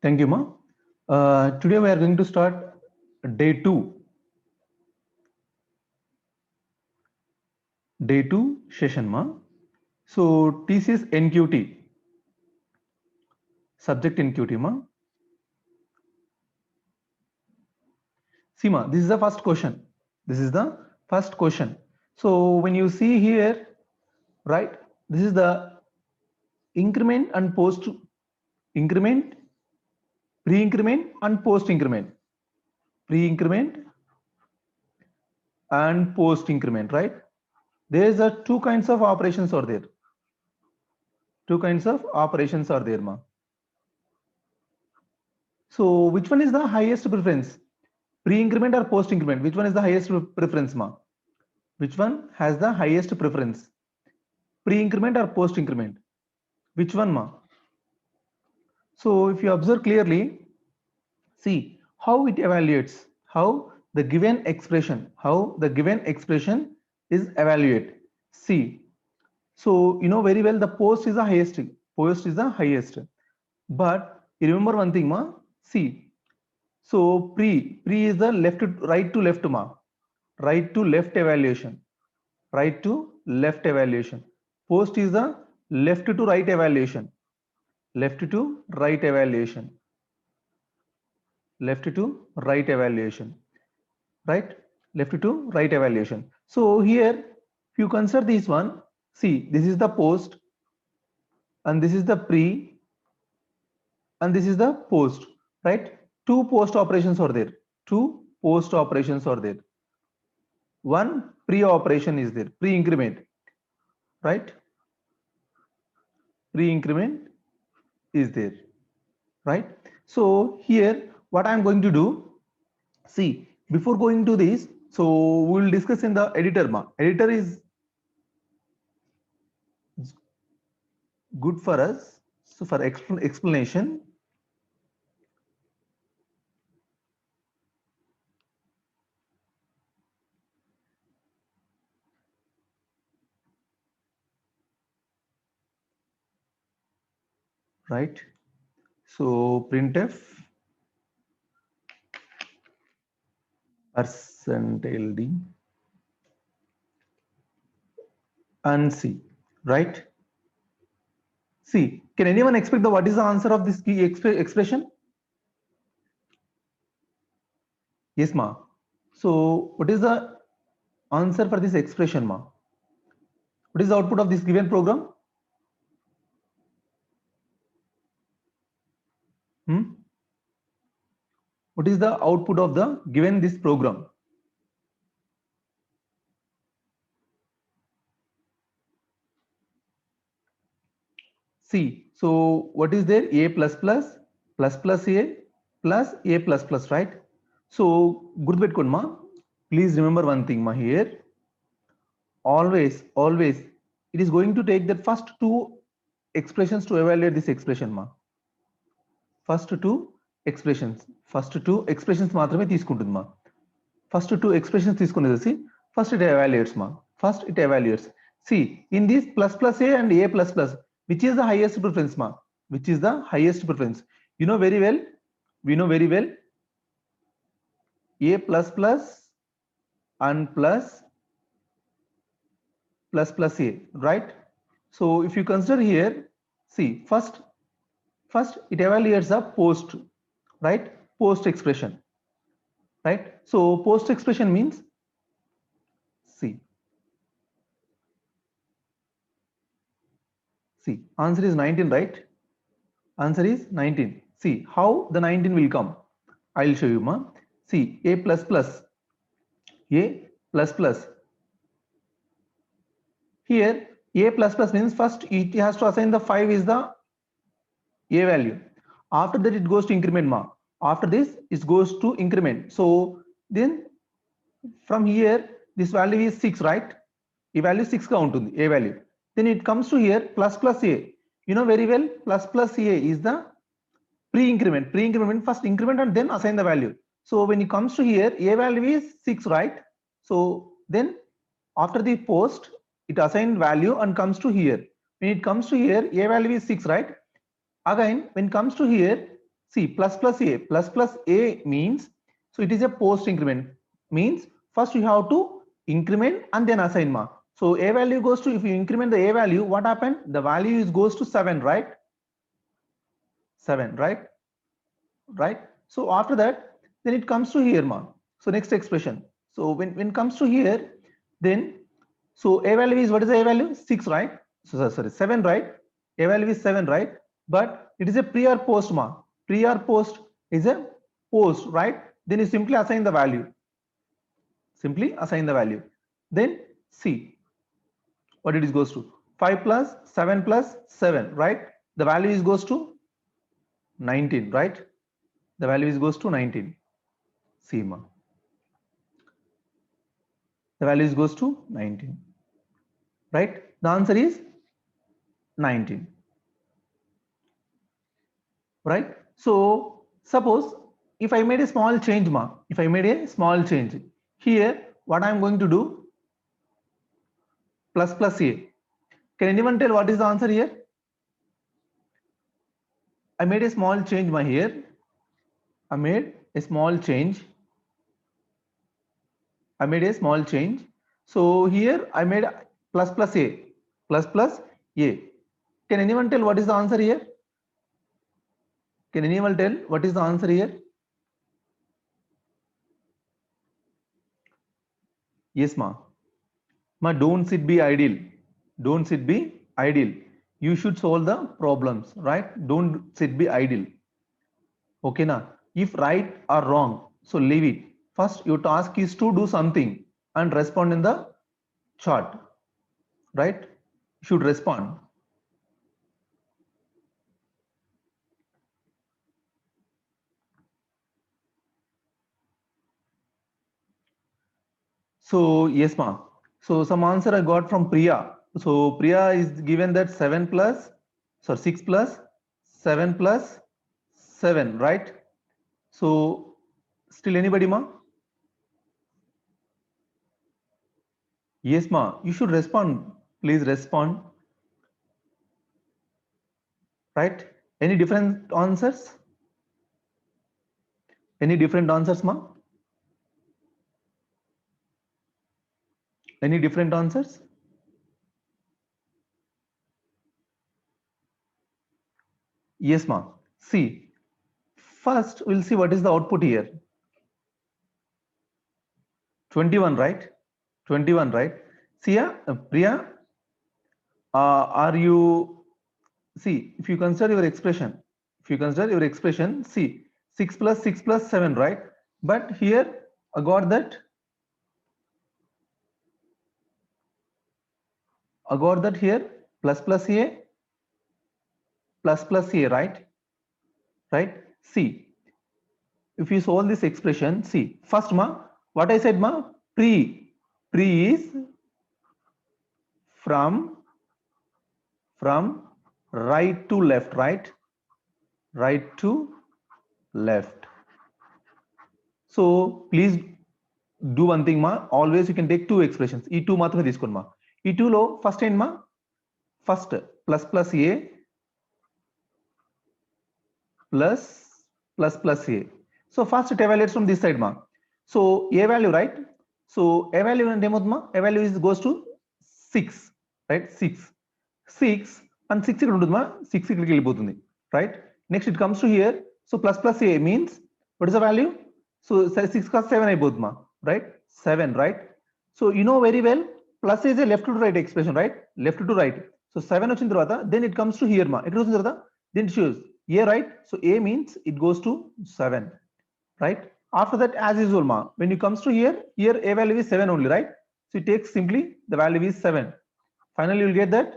Thank you, Ma. Today we are going to start day two session, Ma. So TCS NQT, subject NQT, Ma. See, Ma, this is the first question. This is the first question. So when you see here, right, this is the increment and post increment, pre-increment and post increment, pre-increment and post increment, right? There is a two kinds of operations are there. Two kinds of operations are there, Ma. So which one is the highest preference? Pre-increment or post-increment? Which one is the highest preference, Ma? Which one has the highest preference? Pre-increment or post-increment? Which one, Ma? So if you observe clearly, see how it evaluates, how the given expression is evaluated. See, so you know very well the post is the highest. Post is the highest. But you remember one thing, Ma? See, so pre is the right to left, Ma. Right to left evaluation. Right to left evaluation. Post is the left to right evaluation. Left to right evaluation. Left to right evaluation. Right? Left to right evaluation. So here, if you consider this one, see, this is the post and this is the pre and this is the post, right? Two post operations are there. Two post operations are there. One pre operation is there, pre increment, right? Pre increment is there, right? So here what I'm going to do, see, before going to this, so we'll discuss in the editor. Editor is good for us. So for explanation, right? So printf %ld and C, right? See, can anyone expect the what is the answer of this key expression? Yes, ma. So what is the answer for this expression, ma? What is the output of this given program? What is the output of the given this program? See, so what is there? A plus plus plus plus A plus A plus plus, right? So good bit ma. Please remember one thing, ma. Here, always it is going to take the first two expressions to evaluate this expression, ma. First two expressions మాత్రమే తీసుకుంటుంది మా. First two expressions తీసుకునేసి first it evaluates ma. First it evaluates. See, in this plus plus A and A plus plus, which is the highest preference, ma? Which is the highest preference? You know very well, we know very well, A plus plus and plus plus A, right? So if you consider here, see, first it evaluates the post, right? Post expression, right? So post expression means, see, answer is 19, right? Answer is 19. See how the 19 will come. I'll show you, ma. See, A plus plus, A plus plus. Here A plus plus means first it has to assign the 5 is the A value. After that it goes to increment, ma. After this it goes to increment. So then from here this value is 6, right? A value 6 ga untundi, A value. Then it comes to here plus plus A. You know very well, plus plus A is the pre-increment. Pre-increment first increment and then assign the value. So when it comes to here, A value is 6, right? So then after the post, it assign value and comes to here. When it comes to here, A value is 6, right? Again, when it comes to here, See, plus a means, so it is a post increment, means first you have to increment and then assign ma. So a value goes to, if you increment the a value, what happened? The value is goes to 7, right? 7, right? Right? So after that, then it comes to here ma. So next expression. So when it comes to here, then so a value is, what is the a value? 6, right? So sorry, 7, right? A value is 7, right? But it is a pre or post ma. Pre or post is a post, right? Then you simply assign the value. Simply assign the value. Then see what it is goes to. 5 plus 7 plus 7, right? The value is goes to 19, right? The value is goes to 19. See ma. The value is goes to 19, right? The answer is 19, right? So suppose if I made a small change ma, if I made a small change here, what I'm going to do, plus plus a. Can anyone tell what is the answer here? I made a small change ma here. I made a small change. I made a small change. So here I made plus plus a, plus plus a. Can anyone tell what is the answer here? Can anyone tell what is the answer here? Yes ma. Ma, don't sit be idle. Don't sit be idle. You should solve the problems, right? Don't sit be idle. Okay na. If right or wrong, so leave it. First your task is to do something and respond in the chat, right? You should respond. So yes ma. So some answer I got from Priya. So Priya is given that 7 plus, so 6 plus 7 plus 7, right? So still anybody ma? Yes ma, you should respond. Please respond, right? Any different answers? Any different answers ma? Any different answers? Yes ma. See, first we'll see what is the output here. 21, right? 21, right? See, Priya, are you, see, if you consider your expression, see, 6 plus 6 plus 7, right? But here I got that, here plus plus a, plus plus a, right? Right? See, if you solve this expression, see, first ma, what I said ma, pre is from right to left, right? Right to left. So please do one thing ma, always you can take two expressions. E2 మాత్రమే తీసుకోండి మా. E2 లో first ఏంటి మా, first plus plus A plus a. So first it evaluates from this side ma. So a value, right? So a value and ma, a value is goes to 6, right? 6 and 6 ఇక్కడ ఉంటుంది మా, 6 ఇక్కడికి వెళ్ళిపోతుంది, right? Next it comes to here. So plus a means what is the value? So 6 plus 7 అయిపోతుంది మా, right? 7, right? So you know very well plus is a left to right expression, right? Left to right. So 7 వచ్చిన తర్వాత then it comes to here ma, ఇక్కడ వచ్చిన తర్వాత then it shows a, right? So a means it goes to 7, right? After that, as usual ma, when you comes to here a value is 7 only, right? So it takes simply the value is 7. Finally you will get that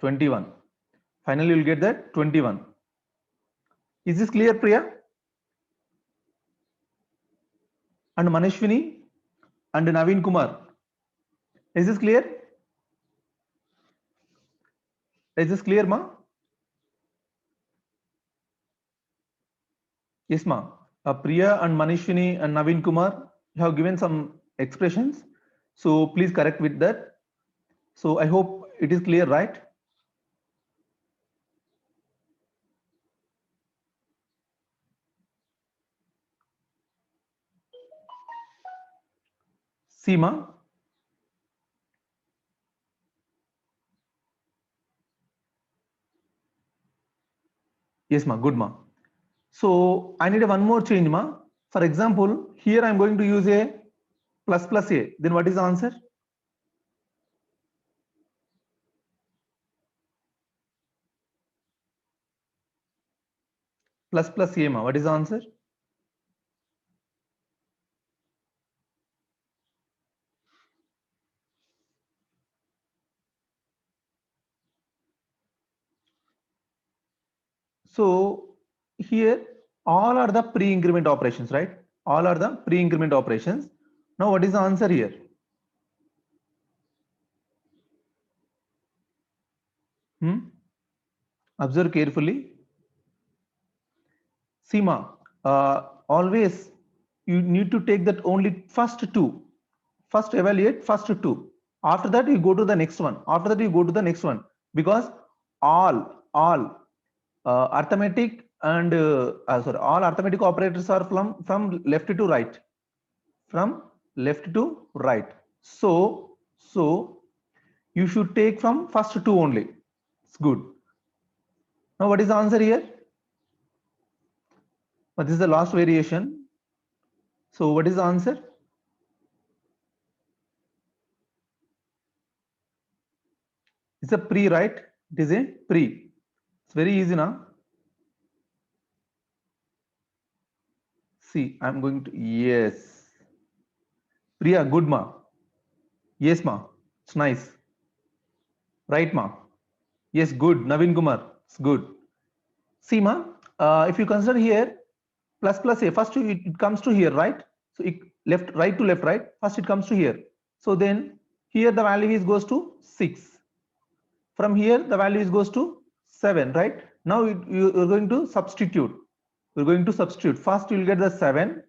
21. Finally you will get that 21. Is this clear, Priya and Manishwini and Naveen Kumar? Is this clear? Is this clear ma? Yes ma. Priya and Manishwini and Naveen Kumar have given some expressions, so please correct with that. So I hope it is clear, right? Seema. Yes, ma. Good, ma. So I need one more change, ma. For example, here I'm going to use a plus plus a. Then what is the answer? Plus plus a, ma. What is the answer? So here all are the pre-increment operations, right? All are the pre-increment operations. Now what is the answer here? Observe carefully. Seema, always you need to take that only first two. First evaluate first two. After that you go to the next one. After that you go to the next one, because all arithmetic and sorry, all arithmetic operators are from left to right. From left to right. So you should take from first two only. It's good. Now what is the answer here? This is the last variation. So what is the answer? It's a pre, right? It is a pre. It's very easy now. See, I'm going to, yes. Priya, good ma. Yes, ma. It's nice. Right, ma. Yes, good. Naveen Kumar. It's good. See, ma, if you consider here, plus plus a, first it comes to here, right? So it left, right to left, right? First it comes to here. So then here the value is goes to 6. From here the value is goes to 7, right? Now you are going to substitute. We're going to substitute. First you will get the 7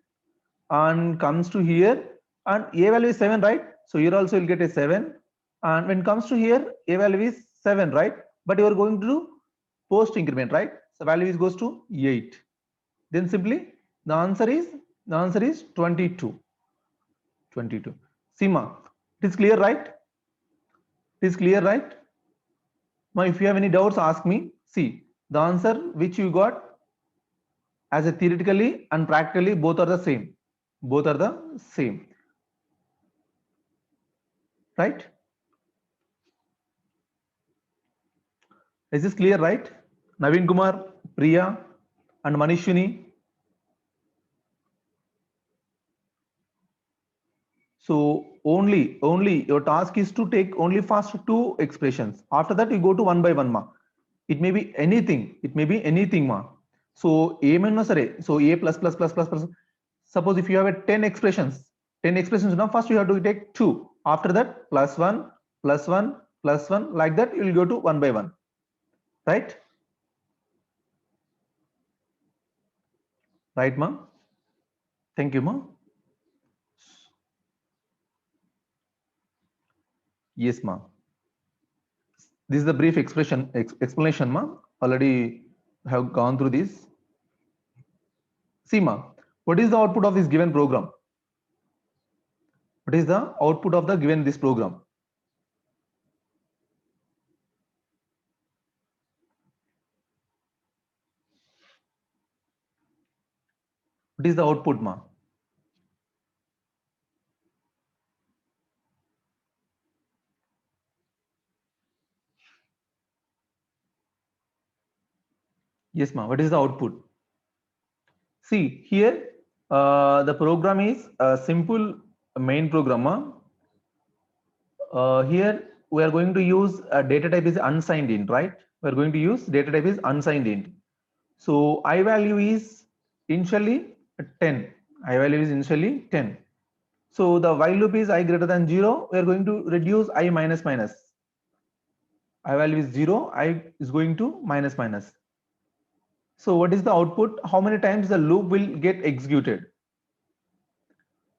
and comes to here, and a value is 7, right? So here also you'll get a 7, and when it comes to here a value is 7, right? But you are going to do post increment, right? So value is goes to 8. Then simply the answer is 22. 22. Seema, it is clear, right? It is clear, right? Now if you have any doubts, ask me. See, the answer which you got as a theoretically and practically both are the same. Both are the same, right? Is this clear, right? Naveen Kumar, Priya, and Manishwini. So only your task is to take only first two expressions. After that, you go to one by one, ma. It may be anything. It may be anything, ma. So a minus array. So a plus plus plus plus plus. Suppose if you have a 10 expressions now. First you have to take two. After that, plus one, plus one, plus one. Like that, you will go to one by one, right? Right, ma. Thank you, ma. Yes, ma. This is the brief explanation, ma. Already have gone through this. See, ma, what is the output of this given program? What is the output of the given this program? What is the output, ma? Yes, ma. What is the output? See here, the program is a simple main program, ma. Here we are going to use data type is unsigned int, right? We are going to use data type is unsigned int. So I value is initially 10. I value is initially 10. So the while loop is I greater than 0. We are going to reduce I minus minus. I value is 0. I is going to minus minus. So what is the output? How many times the loop will get executed?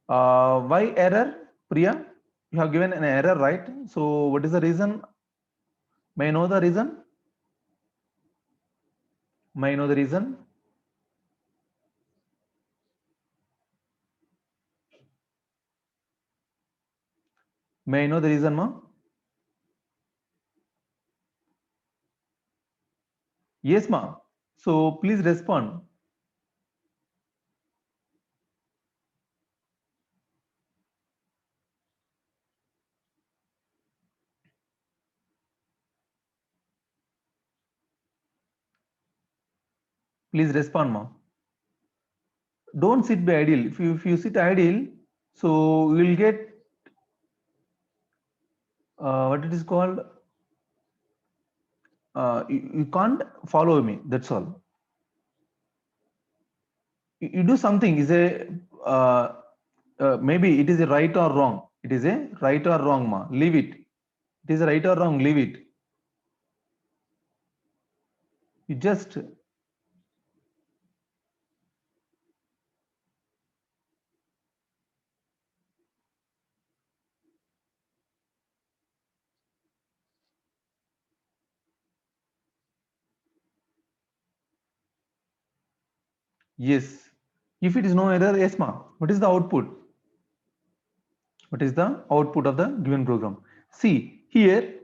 Why error, Priya? You have given an error, right? So what is the reason? May I know the reason? May I know the reason? May I know the reason, ma? Yes, ma. So please respond. Please respond, ma. Don't sit by idle. If you sit idle, so you will get what it is called. You can't follow me. That's all. You do something. Is a maybe it is a right or wrong. It is a right or wrong, ma. Leave it. It is a right or wrong. Leave it. You just yes. If it is no error, yes, ma. What is the output? What is the output of the given program? See here,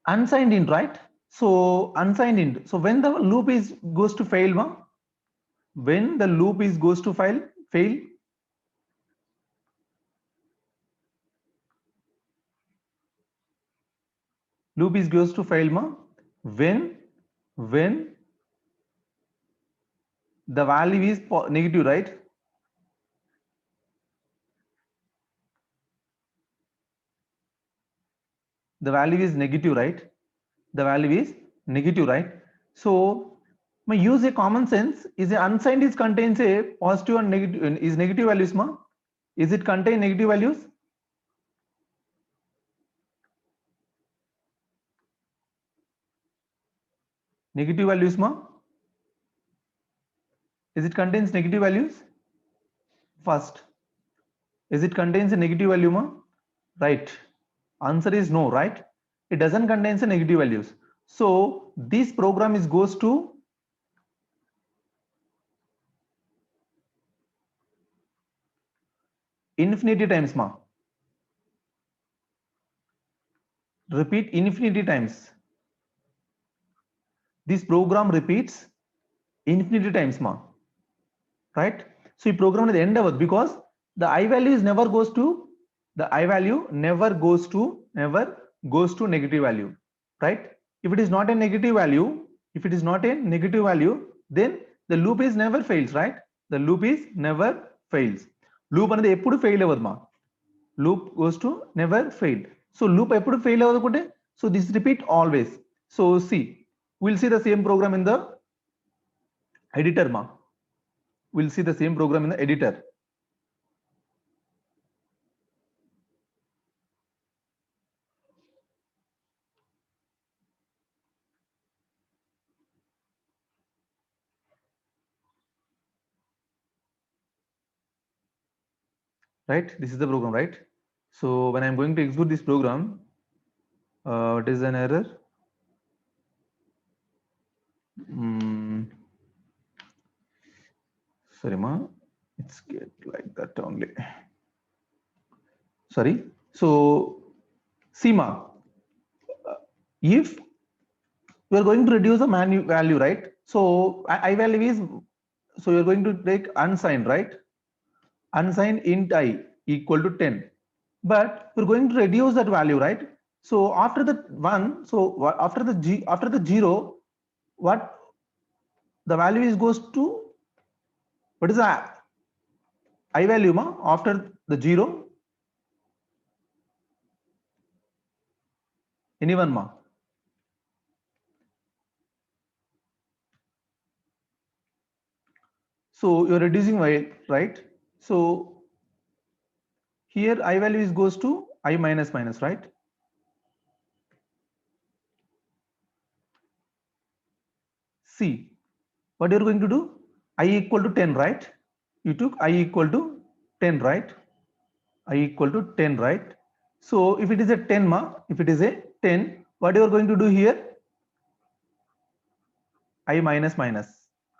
unsigned int, right? So unsigned int. So when the loop is goes to fail, ma, when the loop is goes to fail, loop is goes to fail, ma, when the value is negative, right? The value is negative, right? The value is negative, right? So my use a common sense. Is a unsigned is contains a positive and negative is negative values, ma? Is it contain negative values? Negative values, ma? Is it contains negative values? First, is it contains a negative value, ma? Right. Answer is no, right? It doesn't contains a negative values. So this program is goes to infinity times, ma. Repeat infinity times. This program repeats infinity times, ma. Right? So you program at the end of it because the I value is never goes to the I value never goes to negative value, right? If it is not a negative value, if it is not a negative value, then the loop is never fails, right? The loop is never fails. Loop అనేది ఎప్పుడు fail అవ్వదు మా. Loop goes to never fail. So loop ఎప్పుడు fail అవ్వదుకుంటే so this repeat always. So see, we'll see the same program in the editor, ma. We'll see the same program in the editor. Right, this is the program, right? So when I'm going to execute this program, what is an error? Sorry, ma, it's get like that only. Sorry. So see, ma, if you are going to reduce the manual value, right? So I value is, so you're going to take unsigned, right? Unsigned int I equal to 10, but we're going to reduce that value, right? So after the one, so after the zero, what the value is goes to, what is the I value, ma, after the zero? Anyone, ma? So you're reducing y, right? So here I value is goes to I minus minus, right? See what you're going to do. I equal to 10, right? You took I equal to 10, right? I equal to 10, right? So if it is a 10, ma, if it is a 10, what you are going to do here? I minus minus,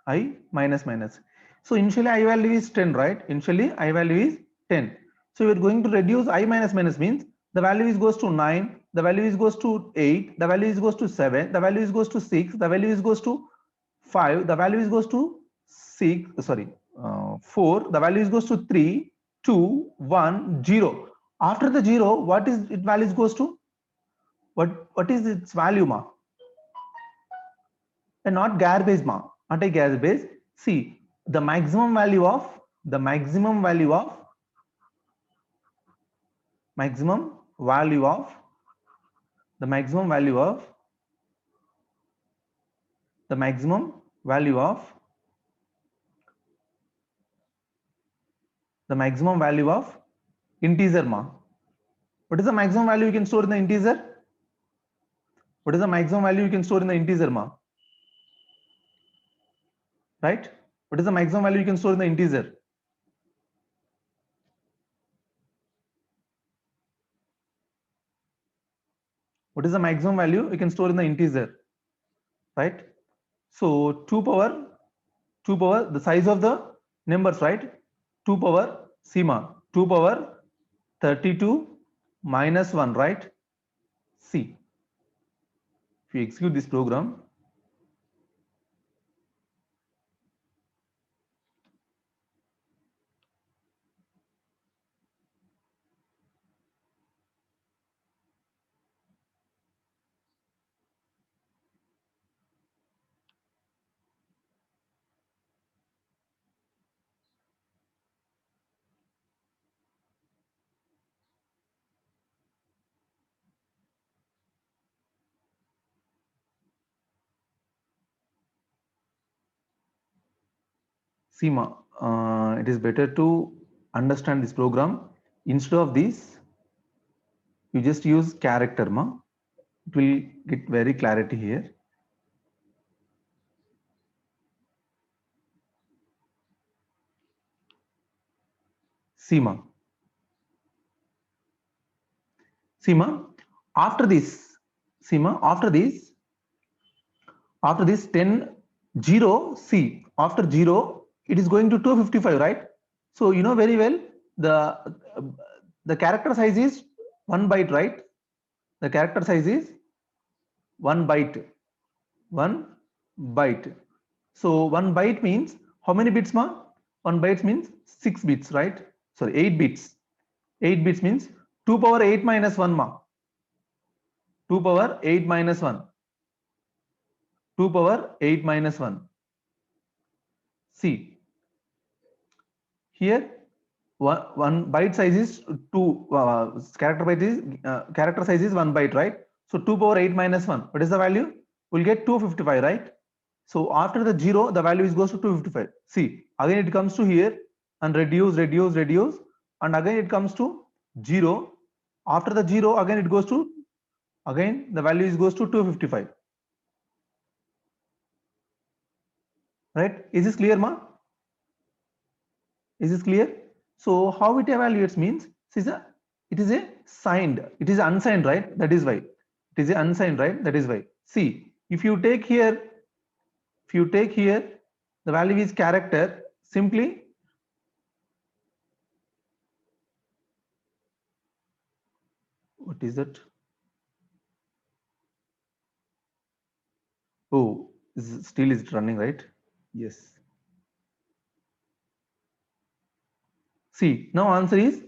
I minus minus. So initially I value is 10, right? Initially I value is 10. So we're going to reduce I minus minus means the value is goes to 9, the value is goes to 8, the value is goes to 7, the value is goes to 6, the value is goes to 5, the value is goes to 6, sorry, 4, the value is goes to 3, 2, 1, 0. After the 0, what is it values goes to? What is its value, ma? And not garbage, ma. Not a garbage. See, the maximum value of maximum value of the maximum value of the maximum value of the maximum value of integer, ma. What is the maximum value you can store in the integer? What is the maximum value you can store in the integer, ma? Right? What is the maximum value you can store in the integer? What is the maximum value you can store in the integer? Right? So 2 power, the size of the numbers, right? 2 power Sima, 2 power 32 minus 1, right? See, if you execute this program, Sima, it is better to understand this program. Instead of this, you just use character, ma. It will get very clarity here. Sima, after this, Sima, after this 10 0, see, after 0, it is going to 255, right? So you know very well the character size is 1 byte, right? The character size is 1 byte. 1 byte. So 1 byte means how many bits, ma? 1 byte means 6 bits, right? Sorry, 8 bits. 8 bits means 2 power 8 minus 1, ma. 2 power 8 minus 1. 2 power 8 minus 1. See, here one byte size is 2, character size is 1 byte, right? So 2 power 8 minus 1, what is the value? We'll get 255, right? So after the 0, the value is goes to 255. See, again it comes to here and reduce, and again it comes to 0. After the 0, again it goes to, again the value is goes to 255. Right? Is this clear, ma? Is this clear? So how it evaluates means it is a signed, it is unsigned, right? That is why. It is a unsigned, right? That is why. See, if you take here, the value is character, simply what is that? Oh, still is it running, right? Yes. See, now answer is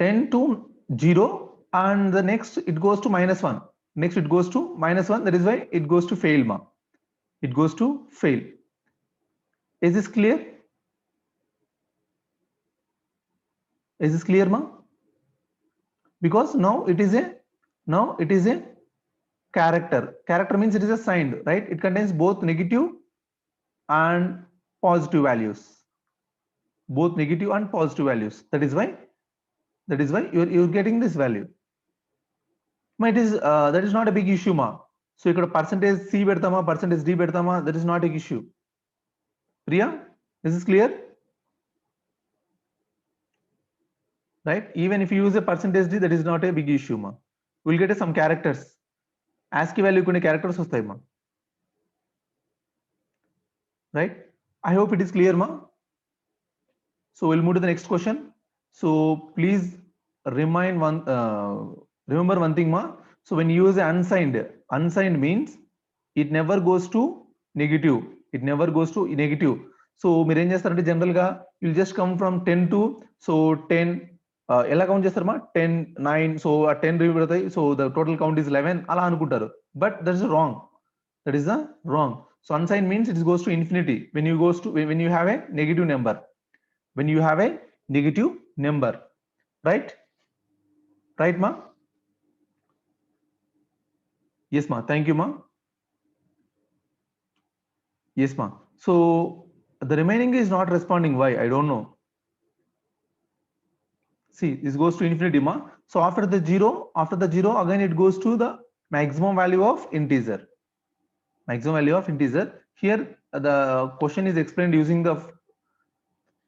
10 to 0, and the next it goes to minus 1. Next it goes to minus 1. That is why it goes to fail, ma. It goes to fail. Is this clear? Is this clear, ma? Because now it is a character. Character means it is a signed, right? It contains both negative and positive values. Both negative and positive values. That is why you're getting this value. It is that is not a big issue, ma. So you could percentage C bedtama, percentage D bedtama. That is not an issue. Priya, is this clear? Right? Even if you use a percentage D, that is not a big issue, ma. We'll get some characters. ASCII value కొన్ని characters వస్తాయి, ma. Right? I hope it is clear, ma. So we'll move to the next question. So please remember one thing, ma. So when you use unsigned means it never goes to negative. It never goes to negative. So మీరు ఏం చేస్తారంటే general గా will just come from 10 to so 10 ఎలా count చేస్తారమ్మా 10 9 so ఆ 10 remove అవుతాయి so the total count is 11 అలా అనుకుంటారు but that is wrong that is the wrong. So unsigned means it goes to infinity when you have a negative number, when you have a negative number, right ma? Yes ma, thank you ma. Yes ma. So the remaining is not responding. Why? I don't know. See, this goes to infinity ma. So after the zero again it goes to the maximum value of integer. Maximum value of integer. Here the question is explained using the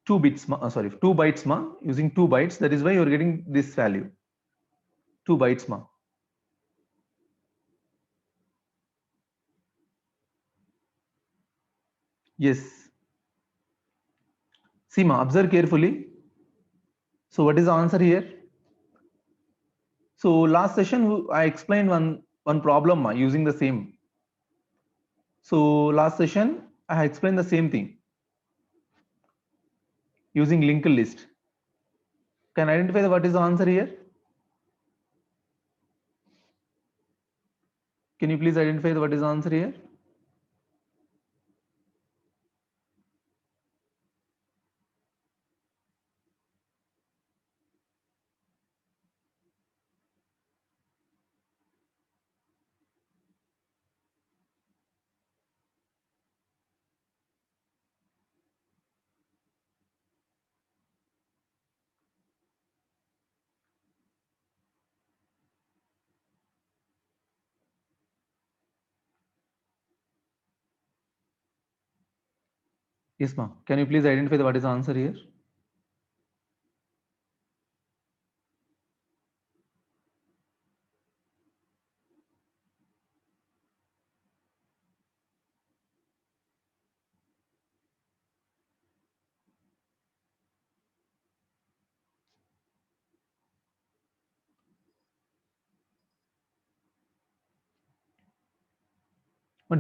2 bits sorry 2 bytes ma, using 2 bytes. That is why you are getting this value 2 bytes ma. Yes, see ma, observe carefully. So what is the answer here? So last session I explained one problem ma, using the same. So last session I explained the same thing using linked list. Can identify what is the answer here? Can you please identify what is the answer here? Yes ma, can you please identify what is the answer here?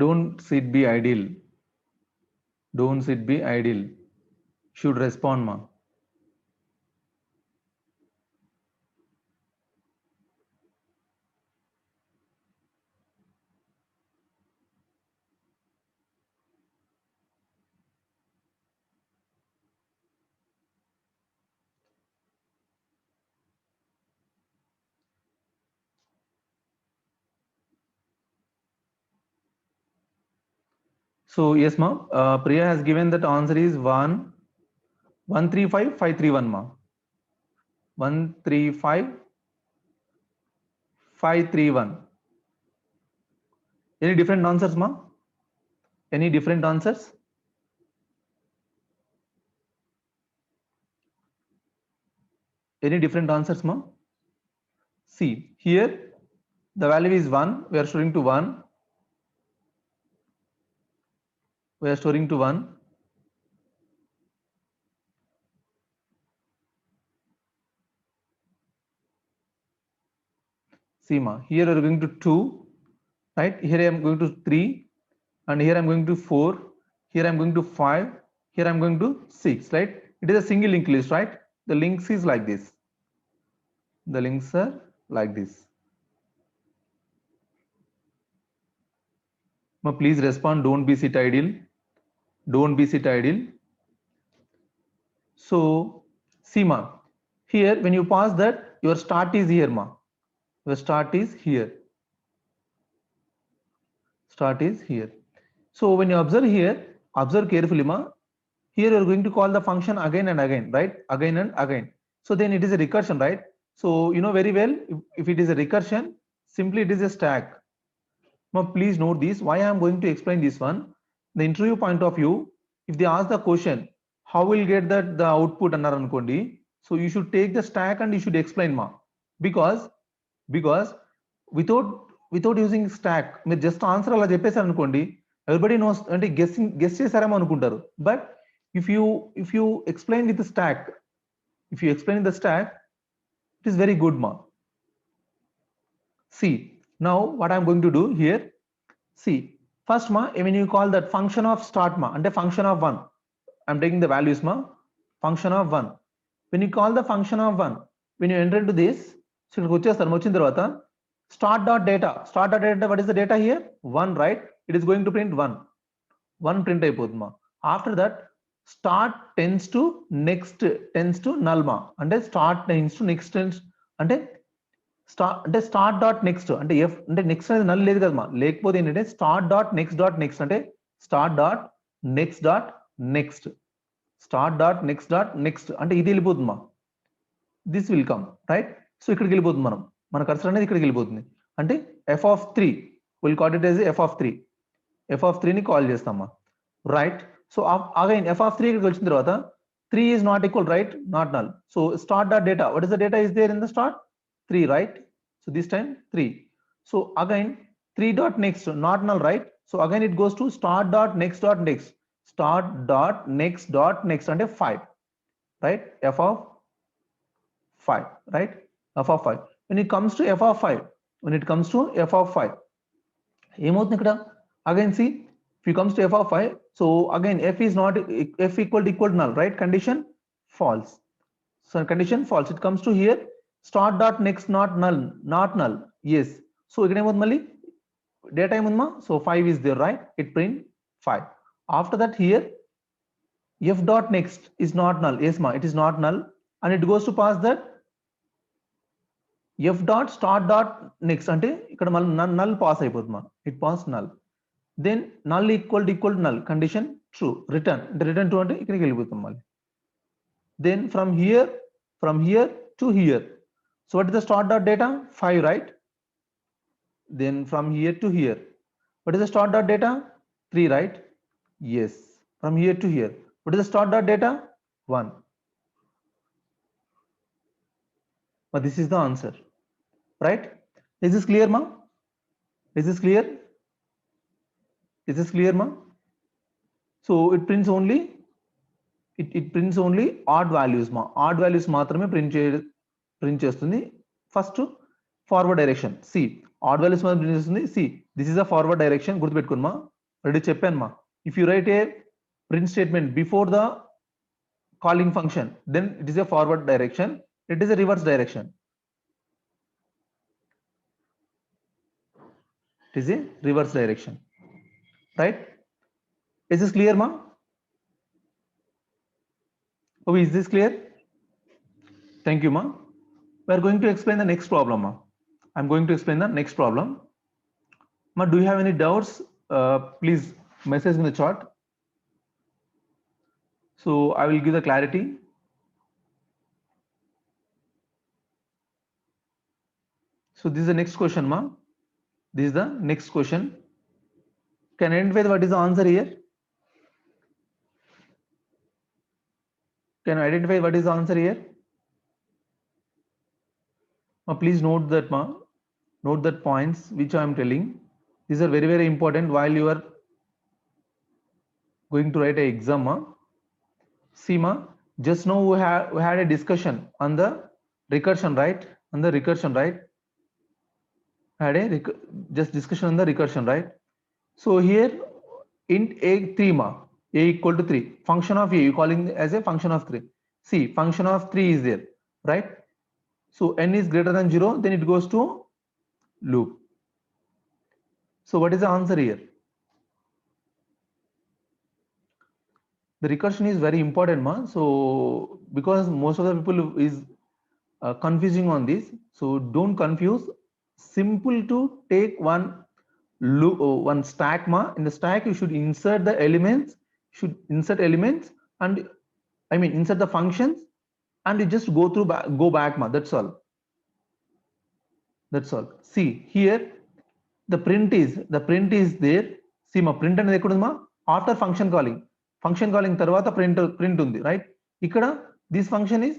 Don't sit be idle. Don't sit be idle. Should respond ma. So yes ma, Priya has given that answer is 135,531 ma. 135,531. Any different answers ma? Any different answers? Any different answers ma? See here the value is 1. We are storing to 1. We are storing to 1. See ma, here we are going to 2, right? Here I am going to 3, and here I am going to 4. Here I am going to 5. Here I am going to 6, right? It is a single linked list, right? The links is like this. The links are like this. Ma, please respond. Don't be sit idle. Don't be sit idle. So see ma, here when you pass that, your start is here ma. Your start is here. Start is here. So when you observe here, observe carefully ma. Here you are going to call the function again and again, right? Again and again. So then it is a recursion, right? So you know very well, if it is a recursion, simply it is a stack. Now please note this, why I am going to explain this one. The interview point of view, if they ask the question, how will get that the output another ankondi? So you should take the stack and you should explain ma. Because without using stack, మీరు just answer అలా చెప్పేసారు అనుకోండి, everybody knows అంటే guess చేసారేమో అనుకుంటారు. But if you explain with the stack, if you explain the stack, It is very good, ma. See, now what I'm going to do here, see, first ma, when you call that function of start ma, and a function of 1, I'm taking the values ma, function of 1. When you call the function of 1, when you enter into this, so ఇక్కడికి వచ్చేస్తాను, వచ్చిన తర్వాత start dot data, what is the data here? 1, right? It is going to print 1 print అయిపోతుంది మా. After that start tends to null ma, అంటే start tends to next tends అంటే start dot next అంటే F అంటే next అనేది null లేదు కదా మా, లేకపోతే ఏంటంటే స్టార్ట్ డాట్ నెక్స్ట్ అంటే స్టార్ట్ డాట్ నెక్స్ట్ అంటే ఇది వెళ్ళిపోతుందా, this will come right. So ఇక్కడికి వెళ్ళిపోతుంది, మన కర్సర్ అనేది ఇక్కడికి వెళ్ళిపోతుంది. అంటే F of 3 will call it as F of 3 ని కాల్ చేస్తామా, right. So again F of 3 ఇక్కడికి వచ్చిన తర్వాత 3 is not equal, right? Not null. So start dot data, what is the data is there in the start? 3, right? So this time 3. So again 3 dot next, not null, right? So again it goes to start dot next అంటే 5, right? F of 5, right? F of 5. When it comes to f of 5, ఏమవుతుంది ఇక్కడ, again see, if it comes to f of 5, so again f equal to null, right? Condition false. So condition false, it comes to here start dot next not null, yes. So ఇక్కడ ఏమవుతుంది మళ్ళీ data ఏముందమ్మా, so 5 is there, right? It print 5. After that here f dot next is not null, yes ma, it is not null, and it goes to pass that f dot start dot next అంటే ఇక్కడ మళ్ళీ null pass అయిపోతుందమ్మా, it pass null. Then null equal to null, condition true, return true అంటే ఇక్కడికి వెళ్ళిపోతాం మళ్ళీ. Then from here to here, so what is the start dot data? 5, right? Then from here to here, what is the start dot data? 3, right? Yes. From here to here, what is the start dot data? 1. But this is the answer, right? Is this clear ma? Is this clear ma? So it prints only odd values ma, odd values మాత్రమే print చేస్తుంది. First forward direction, see odd values మాత్రం print చేస్తుంది. See this is a forward direction, గుర్తుపెట్టుకోండి మా, already చెప్పాను మా. If you write a print statement before the calling function, then it is a forward direction, it is a reverse direction, right? Is this clear ma? Oh, is this clear? Thank you ma. We are going to explain the next problem ma. I'm going to explain the next problem ma. Do you have any doubts? Please message in the chat, so I will give the clarity. So this is the next question ma. This is the next question. Can I identify what is the answer here? Can I identify what is the answer here? Please note that ma, note that points which I am telling. These are very, very important while you are going to write an exam ma. See ma, just now we had a discussion on the recursion, right? Just discussion on the recursion, right? So here int a 3 ma, a equal to 3, function of a, you calling as a function of 3. See, function of 3 is there, right? So n is greater than 0, then it goes to loop. So what is the answer here? The recursion is very important ma, so because most of the people is confusing on this, so don't confuse. Simple to take one loop, one stack ma. In the stack you should insert the elements, and I mean insert the functions, and you just go back ma, that's all. See here the print is there. See ma, print అనేది ఎక్కడ ఉంది మా, after function calling తర్వాత print ఉంది, right? ఇక్కడ this function is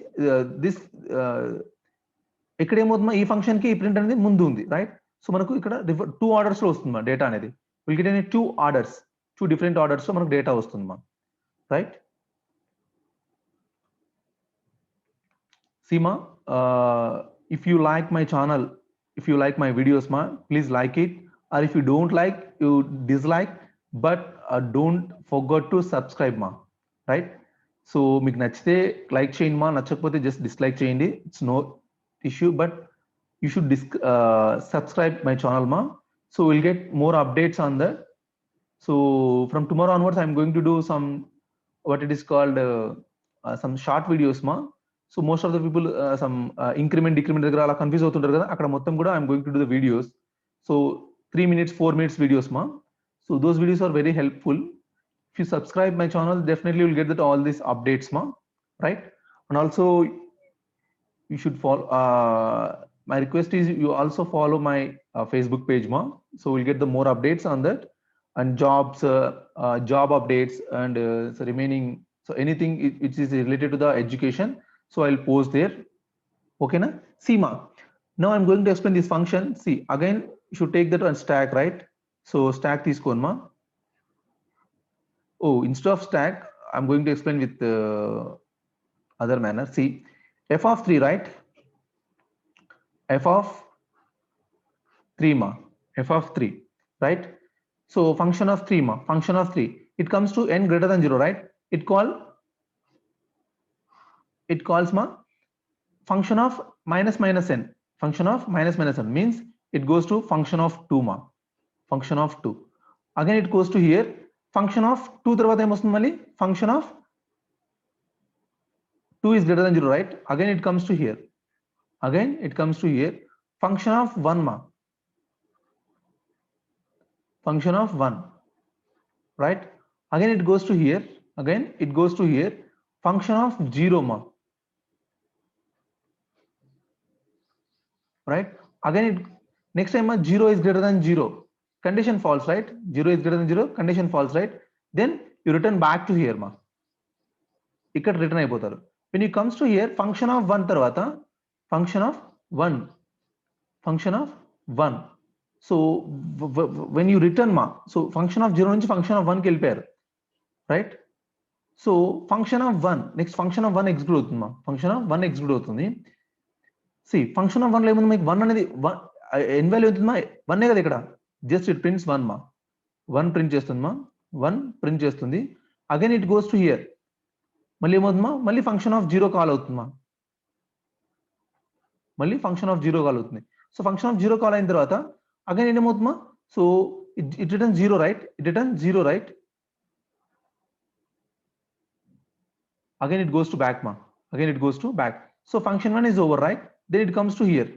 ఇక్కడ ఏమవుతుందా, ఈ function కి ఈ ప్రింట్ అనేది ముందు ఉంది, రైట్? సో మనకు ఇక్కడ 2 ఆర్డర్స్ లో వస్తుంది మా డేటా అనేది. Will get any 2 different orders లో మనకు డేటా వస్తుంది మా, right? Seema if you like my channel, if you like my videos ma, please like it, or if you don't like, you dislike, but don't forget to subscribe ma, right? So మీకు నచ్చితే like చేయండి మా, నచ్చకపోతే just dislike చేయండి, it's no issue, but you should subscribe my channel ma, so we'll get more updates on that. So from tomorrow onwards I'm going to do some what it is called some short videos ma. So most of the people some increment decrement దగ్గర అలా confuse అవుతుంటారు కదా, అక్కడ మొత్తం కూడా I'm going to do the videos. So 3 minutes 4 minutes videos ma, so those videos are very helpful. If you subscribe my channel, definitely you'll get that all these updates ma, right? And also you should follow my request is you also follow my Facebook page ma, so we'll get the more updates on that, and jobs job updates, and so remaining, so anything which is related to the education, so I'll post there. Okay na? See ma, now I'm going to explain this function. See, again you should take that on stack, right? So stack తీసుకోండి ma. Oh, instead of stack I'm going to explain with other manner. See, f of 3, right? F of 3 ma, f of 3, right? So function of 3 ma, function of 3, it comes to n greater than 0, right? It calls ma function of minus minus n, function of minus minus n means it goes to function of 2 ma, function of 2. Again it goes to here, function of 2 tarvata em vastundi malli function of 2 is greater than 0, right? Again it comes to here, again it comes to here, function of 1 ma, function of 1, right? Again it goes to here, again it goes to here, function of 0 ma, right? Again it next time 0 is greater than 0, condition false, right? 0 is greater than 0, condition false, right? Then you return back to here ma, ikkada return ayipotaru. When you comes to here, function of 1 tarvata function of 1, function of 1. So when you return ma, so function of 0 nunchi function of 1 ki vellipoyaru, right? So function of 1, next function of 1 execute avutundi ma, function of 1 execute avutundi. See, function of 1 lo emundi meeku 1 anedi n value entundi ma, 1 e kada ikkada, just it prints 1 ma, 1 print చేస్తుంది ma, 1 print చేస్తుంది. Again it goes to here, మళ్ళీ ఏమవుతుందమ్మా, మళ్ళీ function of 0 call అవుతుందమ్మా, మళ్ళీ function of 0 call అవుతుంది. So function of 0 call అయిన తర్వాత again ఏమవుతుందమ్మా, so it return 0, right? It return 0, right? Again it goes to back ma, again it goes to back. So function 1 is over, right? Then it comes to here,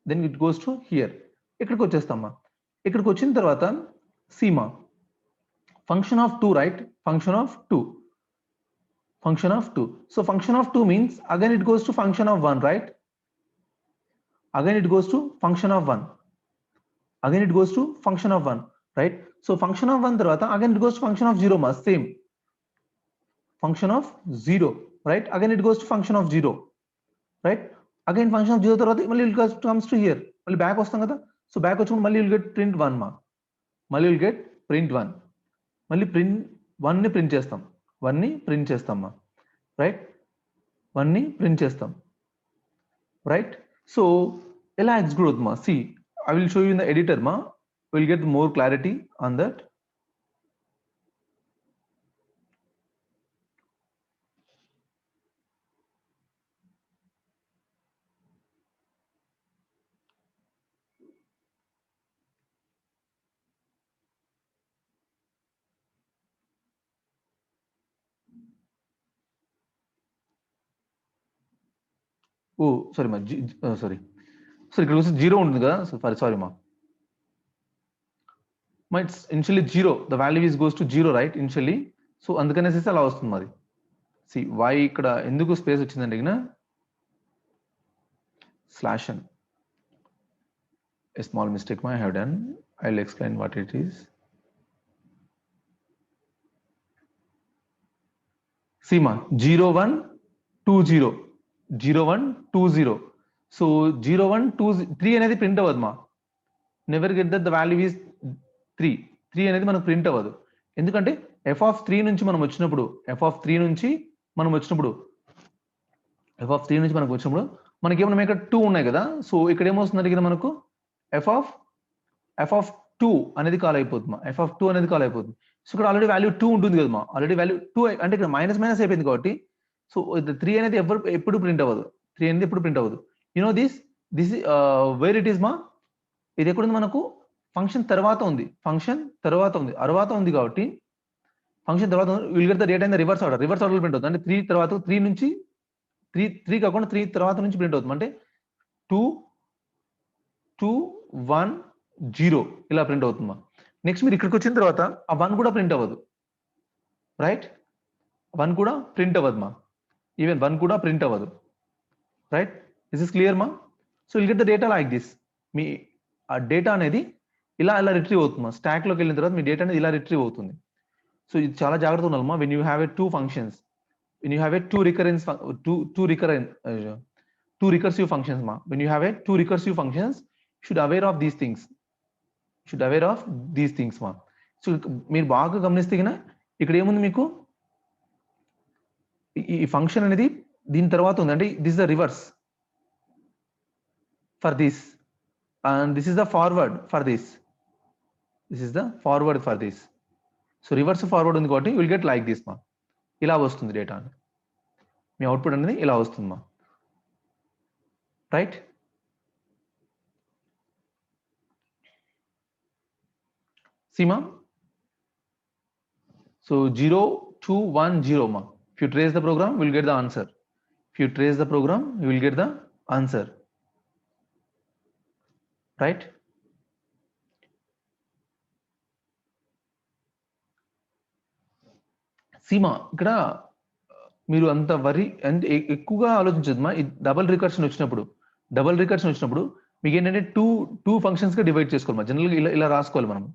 then it goes to here, ఇక్కడికి వచ్చేస్తామా. ఇక్కడికి వచ్చిన తర్వాత Seema function of 2, right? Function of 2, function of 2. So function of 2 means again it goes to function of 1, right? Again it goes to function of 1, again it goes to function of 1, right? So function of 1 tarvata again it goes to function of 0 ma, same function of 0, right? Again it goes to function of 0, right? Again function of 0 tarvata malli it comes to here, malli back vastam kada. So back vachunadu malli you'll get print 1 ma, malli you'll get print 1, మళ్ళీ print 1 ని print చేస్తాం, 1 ని print చేస్తాం మా, right? 1 ని print చేస్తాం, right? So ఎలా execute అవుతుంది మా? See, I will show you in the editor మా, will get more clarity on that. Oh sorry మా, సారీ సార్ ఇక్కడ వచ్చి 0 ఉంటుంది కదా, సారీ మా, మా it's initially 0, the value is goes to 0, right? Initially. So అందుకనేసి అలా వస్తుంది మరి. సి, వై ఇక్కడ ఎందుకు స్పేస్ వచ్చిందంటే ఇక స్లాష్ అని, a small mistake I have done, I'll explain what it is. See ma, 0 1 2 0, 0 1 2 0. So 0 1 2 3 అనేది ప్రింట్ అవ్వదు మా, never get that the value is 3, 3 అనేది మనకు ప్రింట్ అవ్వదు. ఎందుకంటే f of 3 నుంచి మనం వచ్చినప్పుడు, f of 3 నుంచి మనం వచ్చినప్పుడు, f of 3 నుంచి మనకు వచ్చినప్పుడు మనకి ఏమన్నా ఇక్కడ 2 ఉన్నాయి కదా, సో ఇక్కడ ఏమొస్తుంది అడిగిన మనకు ఎఫ్ ఆఫ్ 2 అనేది కాల్ అయిపోతుంది మా, ఎఫ్ ఆఫ్ 2 అనేది కాల్ అయిపోతుంది. సో ఇక్కడ ఆల్రెడీ వాల్యూ 2 ఉంటుంది కదా మా, ఆల్రెడీ వాల్యూ 2 అంటే ఇక్కడ మైనస్ మైనస్ అయిపోయింది కాబట్టి, సో 3 అనేది ఎప్పుడు ప్రింట్ అవ్వదు, 3 అనేది ఎప్పుడు ప్రింట్ అవ్వదు. You know this wear it is మా, ఇది ఎక్కడుంది మనకు ఫంక్షన్ తర్వాత ఉంది, ఫంక్షన్ తర్వాత ఉంది కాబట్టి ఫంక్షన్ తర్వాత will get the data in the reverse order print అవుతుంది. అంటే 3 తర్వాత 3 నుంచి 3 కాకుండా 3 తర్వాత నుంచి ప్రింట్ అవుతుంది. అంటే 2 2 1 0 ఇలా ప్రింట్ అవుతుందా. నెక్స్ట్ మీరు ఇక్కడికి వచ్చిన తర్వాత ఆ 1 కూడా ప్రింట్ అవ్వదు, రైట్, 1 కూడా ప్రింట్ అవ్వదు మా, ఈవెన్ 1 కూడా ప్రింట్ అవ్వదు, రైట్. దిస్ ఇస్ క్లియర్ మా. So will get the data like this, మీ ఆ డేటా అనేది ఇలా రిట్రీవ్ అవుతుంది. స్టాక్ లోకి వెళ్ళిన తర్వాత మీ డేటా అనేది ఇలా రిట్రీవ్ అవుతుంది. సో ఇది చాలా జాగ్రత్త ఉండాలమ్మా. When you have a 2 functions, when you have a two recursive functions ma, when you have a 2 recursive functions, you should aware of these things ma. So మీరు బాగా గమనిస్తే గిన ఇక్కడ ఏముంది మీకు, ఈ ఫంక్షన్ అనేది దీని తర్వాత ఉంది, అంటే this the reverse for this and this is the forward for this, so reverse forward ఉంది కాబట్టి విల్ గెట్ లైక్ దిస్ మా, ఇలా వస్తుంది డేటా, మీ అవుట్పుట్ అనేది ఇలా వస్తుంది మా, right. Seema, so 0 2 1 0 ma, if you trace the program you will get the answer, right. Seema, ఇక్కడ మీరు అంత ఎక్కువగా ఆలోచించదు మా. డబుల్ రికర్షన్ వచ్చినప్పుడు మీకు ఏంటంటే టూ ఫంక్షన్స్ గా డివైడ్ చేసుకోవాలి మా. జనరల్గా ఇలా రాసుకోవాలి మనం,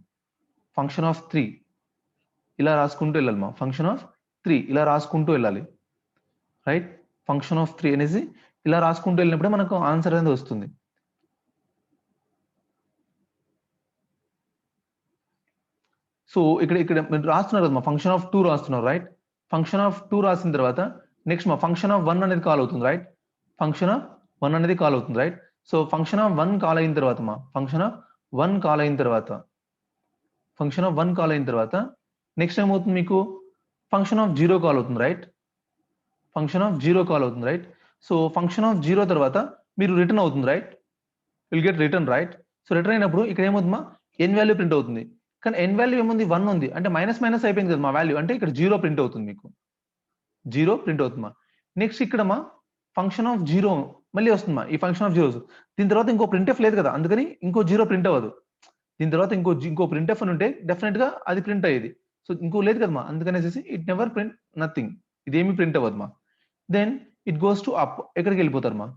ఫంక్షన్ ఆఫ్ 3 ఇలా రాసుకుంటూ వెళ్ళాలి మా, ఫంక్షన్ ఆఫ్ 3 ఇలా రాసుకుంటూ వెళ్ళాలి, రైట్. ఫంక్షన్ ఆఫ్ 3 అనేసి ఇలా రాసుకుంటూ వెళ్ళినప్పుడే మనకు ఆన్సర్ అనేది వస్తుంది. సో ఇక్కడ మీరు రాస్తున్నారు కదా మా, ఫంక్షన్ ఆఫ్ 2 రాస్తున్నారు, రైట్. ఫంక్షన్ ఆఫ్ 2 రాసిన తర్వాత నెక్స్ట్ మా ఫంక్షన్ ఆఫ్ 1 అనేది కాల్ అవుతుంది, రైట్. ఫంక్షన్ ఆఫ్ 1 అనేది కాల్ అవుతుంది, right. So function of 1 call అయిన తర్వాత మా, ఫంక్షన్ ఆఫ్ 1 కాల్ అయిన తర్వాత నెక్స్ట్ ఏమవుతుంది మీకు, ఫంక్షన్ ఆఫ్ 0 కాల్ అవుతుంది, రైట్. సో ఫంక్షన్ ఆఫ్ 0 తర్వాత మీరు రిటర్న్ అవుతుంది, right, will get return, right. So return అయినప్పుడు ఇక్కడ ఏమవుతుందా, ఎన్ వాల్యూ ప్రింట్ అవుతుంది. కానీ ఎన్ వాల్యూ ఏముంది, 1 ఉంది, అంటే మైనస్ అయిపోయింది కదా మా వాల్యూ, అంటే ఇక్కడ 0 ప్రింట్ అవుతుంది మీకు, 0 ప్రింట్ అవుతుందా. నెక్స్ట్ ఇక్కడ మా ఫంక్షన్ ఆఫ్ 0 మళ్ళీ వస్తుందా, ఈ ఫంక్షన్ ఆఫ్ 0 దీని తర్వాత ఇంకో ప్రింట్ఎఫ్ లేదు కదా, అందుకని ఇంకో 0 ప్రింట్ అవ్వదు. దీని తర్వాత ఇంకో ప్రింట్ఎఫ్ అని ఉంటే డెఫినెట్ గా అది ప్రింట్ అయ్యేది. సో ఇంకో లేదు కదా మా, అందుకనేసి ఇట్ నెవర్ ప్రింట్ నథింగ్, ఇదేమి ప్రింట్ అవ్వదు మా. Then it goes to up, ఎక్కడికి వెళ్ళిపోతారు మా,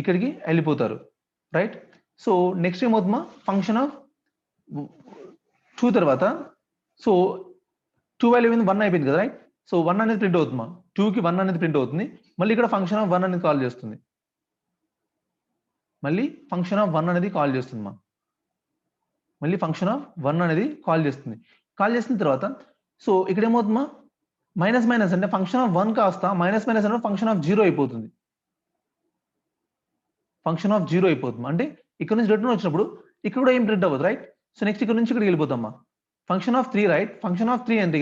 ఇక్కడికి వెళ్ళిపోతారు, రైట్. సో నెక్స్ట్ ఏమవుతుందా, ఫంక్షన్ ఆఫ్ 2 తర్వాత, సో 2 వాల్యూ 1 అయిపోయింది కదా, రైట్. సో 1 అనేది ప్రింట్ అవుతుందా, 2కి 1 అనేది ప్రింట్ అవుతుంది. మళ్ళీ ఇక్కడ ఫంక్షన్ ఆఫ్ 1 అనేది కాల్ చేస్తుంది, మళ్ళీ ఫంక్షన్ ఆఫ్ 1 అనేది కాల్ చేస్తుంది మా, కాల్ చేసిన తర్వాత సో ఇక్కడ ఏమవుతుందా, మైనస్ అంటే ఫంక్షన్ ఆఫ్ 1 కాస్త మైనస్ అంటే ఫంక్షన్ ఆఫ్ 0 అయిపోతుంది, అంటే ఇక్కడ నుంచి రిటర్న్ వచ్చినప్పుడు ఇక్కడ కూడా ఏం ప్రింట్ అవ్వదు, రైట్. సో నెక్స్ట్ ఇక్కడ నుంచి ఇక్కడికి వెళ్ళిపోతామా, function of 3, right. Function of 3 ఎంత,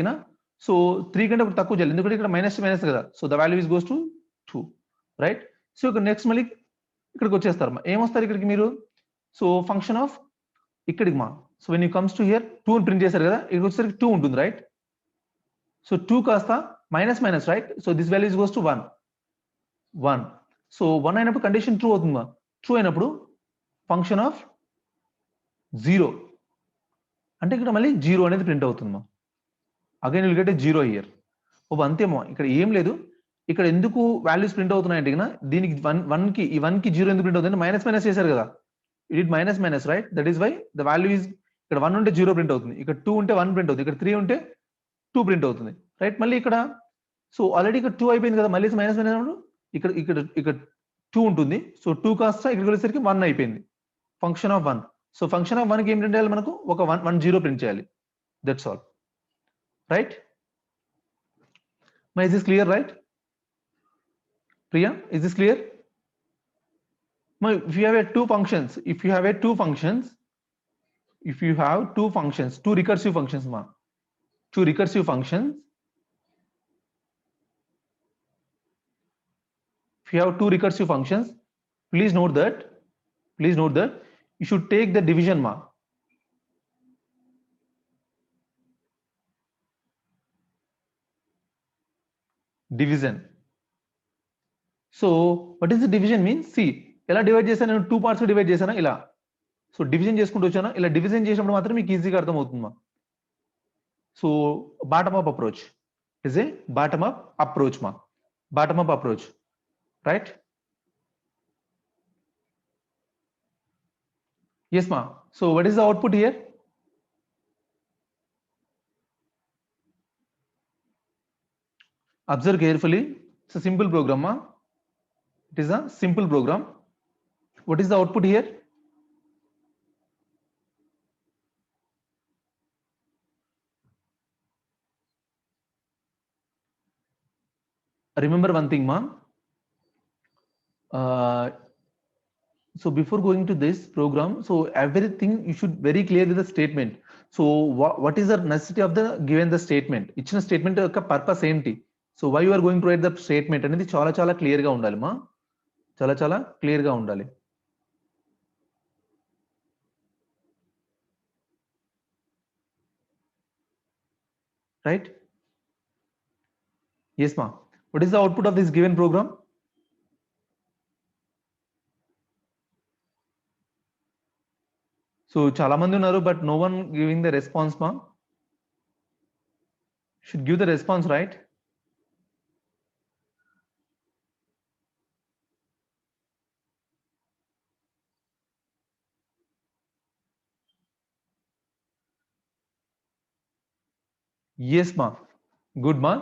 సో 3 కంటే తక్కువ చేయాలి, ఎందుకంటే ఇక్కడ మైనస్ కదా. So the value is goes to 2, right. So ఇక్కడ నెక్స్ట్ మళ్ళీ ఇక్కడికి వచ్చేస్తారు, ఏమొస్తారు ఇక్కడికి మీరు, సో ఫంక్షన్ ఆఫ్ ఇక్కడికి మా, so when you comes to hear 2 print చేశారు కదా, ఇక్కడ వచ్చేసరికి 2 ఉంటుంది, రైట్. సో 2 కాస్త minus, right. So this value is goes to 1. So 1 అయినప్పుడు కండిషన్ ట్రూ అవుతుందా, ట్రూ అయినప్పుడు ఫంక్షన్ ఆఫ్ 0 అంటే ఇక్కడ మళ్ళీ 0 అనేది ప్రింట్ అవుతుందా, again will get a 0 here. అంతేమో, ఇక్కడ ఏం లేదు. ఇక్కడ ఎందుకు వాల్యూస్ ప్రింట్ అవుతున్నాయంటే దీనికి 1 కి 0 ఎందుకు ప్రింట్ అవుతుంది, మైనస్ చేశారు కదా, it minus, right. That is why the value is, ఇక్కడ 1 ఉంటే 0 ప్రింట్ అవుతుంది, ఇక్కడ 2 ఉంటే 1 ప్రింట్ అవుతుంది, ఇక్కడ 3 ఉంటే 2 ప్రింట్ అవుతుంది, రైట్. మళ్ళీ ఇక్కడ సో ఆల్రెడీ ఇక్కడ 2 అయిపోయింది కదా, మళ్ళీ మైనస్ అయినప్పుడు ఇక్కడ 2 ఉంటుంది. సో 2 కాస్త ఇక్కడికి వెళ్ళేసరికి 1 అయిపోయింది, function of 1. So function of 1 కి ఏం ప్రింట్ చేయాలి మనకు, ఒక 1 0 ప్రింట్ చేయాలి, that's all, right. Is this clear, right? Priya, is this clear? If you have a two functions, if you have a two functions, if you have two functions, two recursive functions, two recursive functions. If you have two recursive functions, please note that you should take the division, division. So what is the division means? See, ఎలా divide చేశాను, నేను two parts divide చేశానా ఇలా. So division చేసుకుంటూ వచ్చానా, ఇలా division చేసినప్పుడు మాత్రం మీకు ఈజీగా అర్థమవుతుందా. So bottom up approach is a bottom up approach, bottom up approach, right? Yes, ma. So what is the output here? Observe carefully. It's a simple program, ma. It is a simple program. What is the output here? Remember one thing, ma. So before going to this program, so everything you should very clear with the statement. So what is the necessity of the given the statement? ఇచ్చిన statement యొక్క purpose ఏంటి? So why you are going to write the statement అనేది చాలా చాలా clear గా ఉండాలి, మా. చాలా చాలా క్లియర్ గా ఉండాలి. Right? Yes, ma. What is the output of this given program? So చాలా మంది ఉన్నారు, but no one giving the response, ma. Should give the response, right? Yes, ma. Good, ma.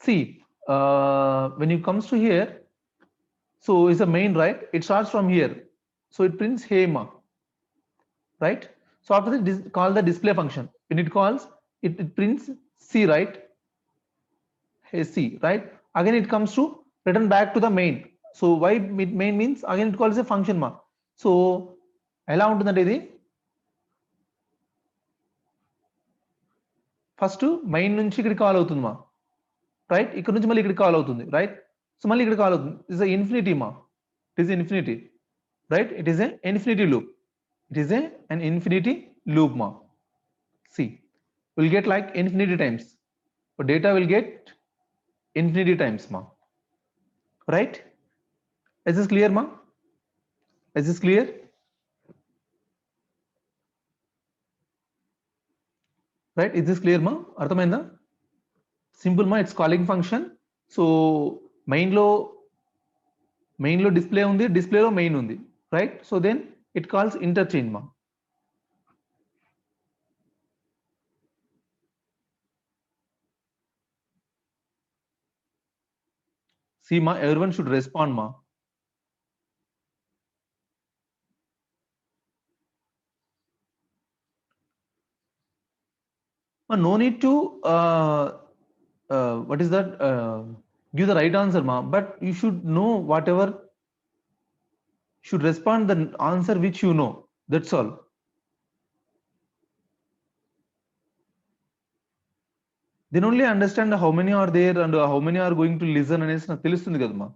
See, when it comes to here, so is the main, right? It starts from here, so it prints hey, ma, right? So after that, call the display function. When it calls, it prints c, right? Hey c, right? Again it comes to return back to the main. So why main means again it calls a function, ma. So ఎలా ఉంటుందంటే ఇది first main నుంచి ఇక్కడికి call అవుతుంది, మా. Right? ఇక్కడ నుంచి మళ్ళీ ఇక్కడికి కాల్ అవుతుంది, రైట్? సో మళ్ళీ ఇక్కడ కాల్ అవుతుంది. ఇట్స్ ఇన్ఫినిటీ, మా. It is infinity, right? It is A infinity loop. It is an infinity loop, ma. See, we'll get like infinity times, but data will get infinity times, ma. Right? Is this clear, ma? Is this clear? Right? Is this clear, ma? అర్థమైందా? Simple, మా. It's calling function. So main లో display ఉంది, డిస్ప్లేలో main ఉంది, right? So then it calls interchange, మా. See, ma, everyone should respond, ma. No need to what is that, give the right answer, ma, but you should know whatever, should respond the answer which you know, that's all. Then only understand how many are there and how many are going to listen అనేసి నాకు తెలుస్తుంది కదా, మా.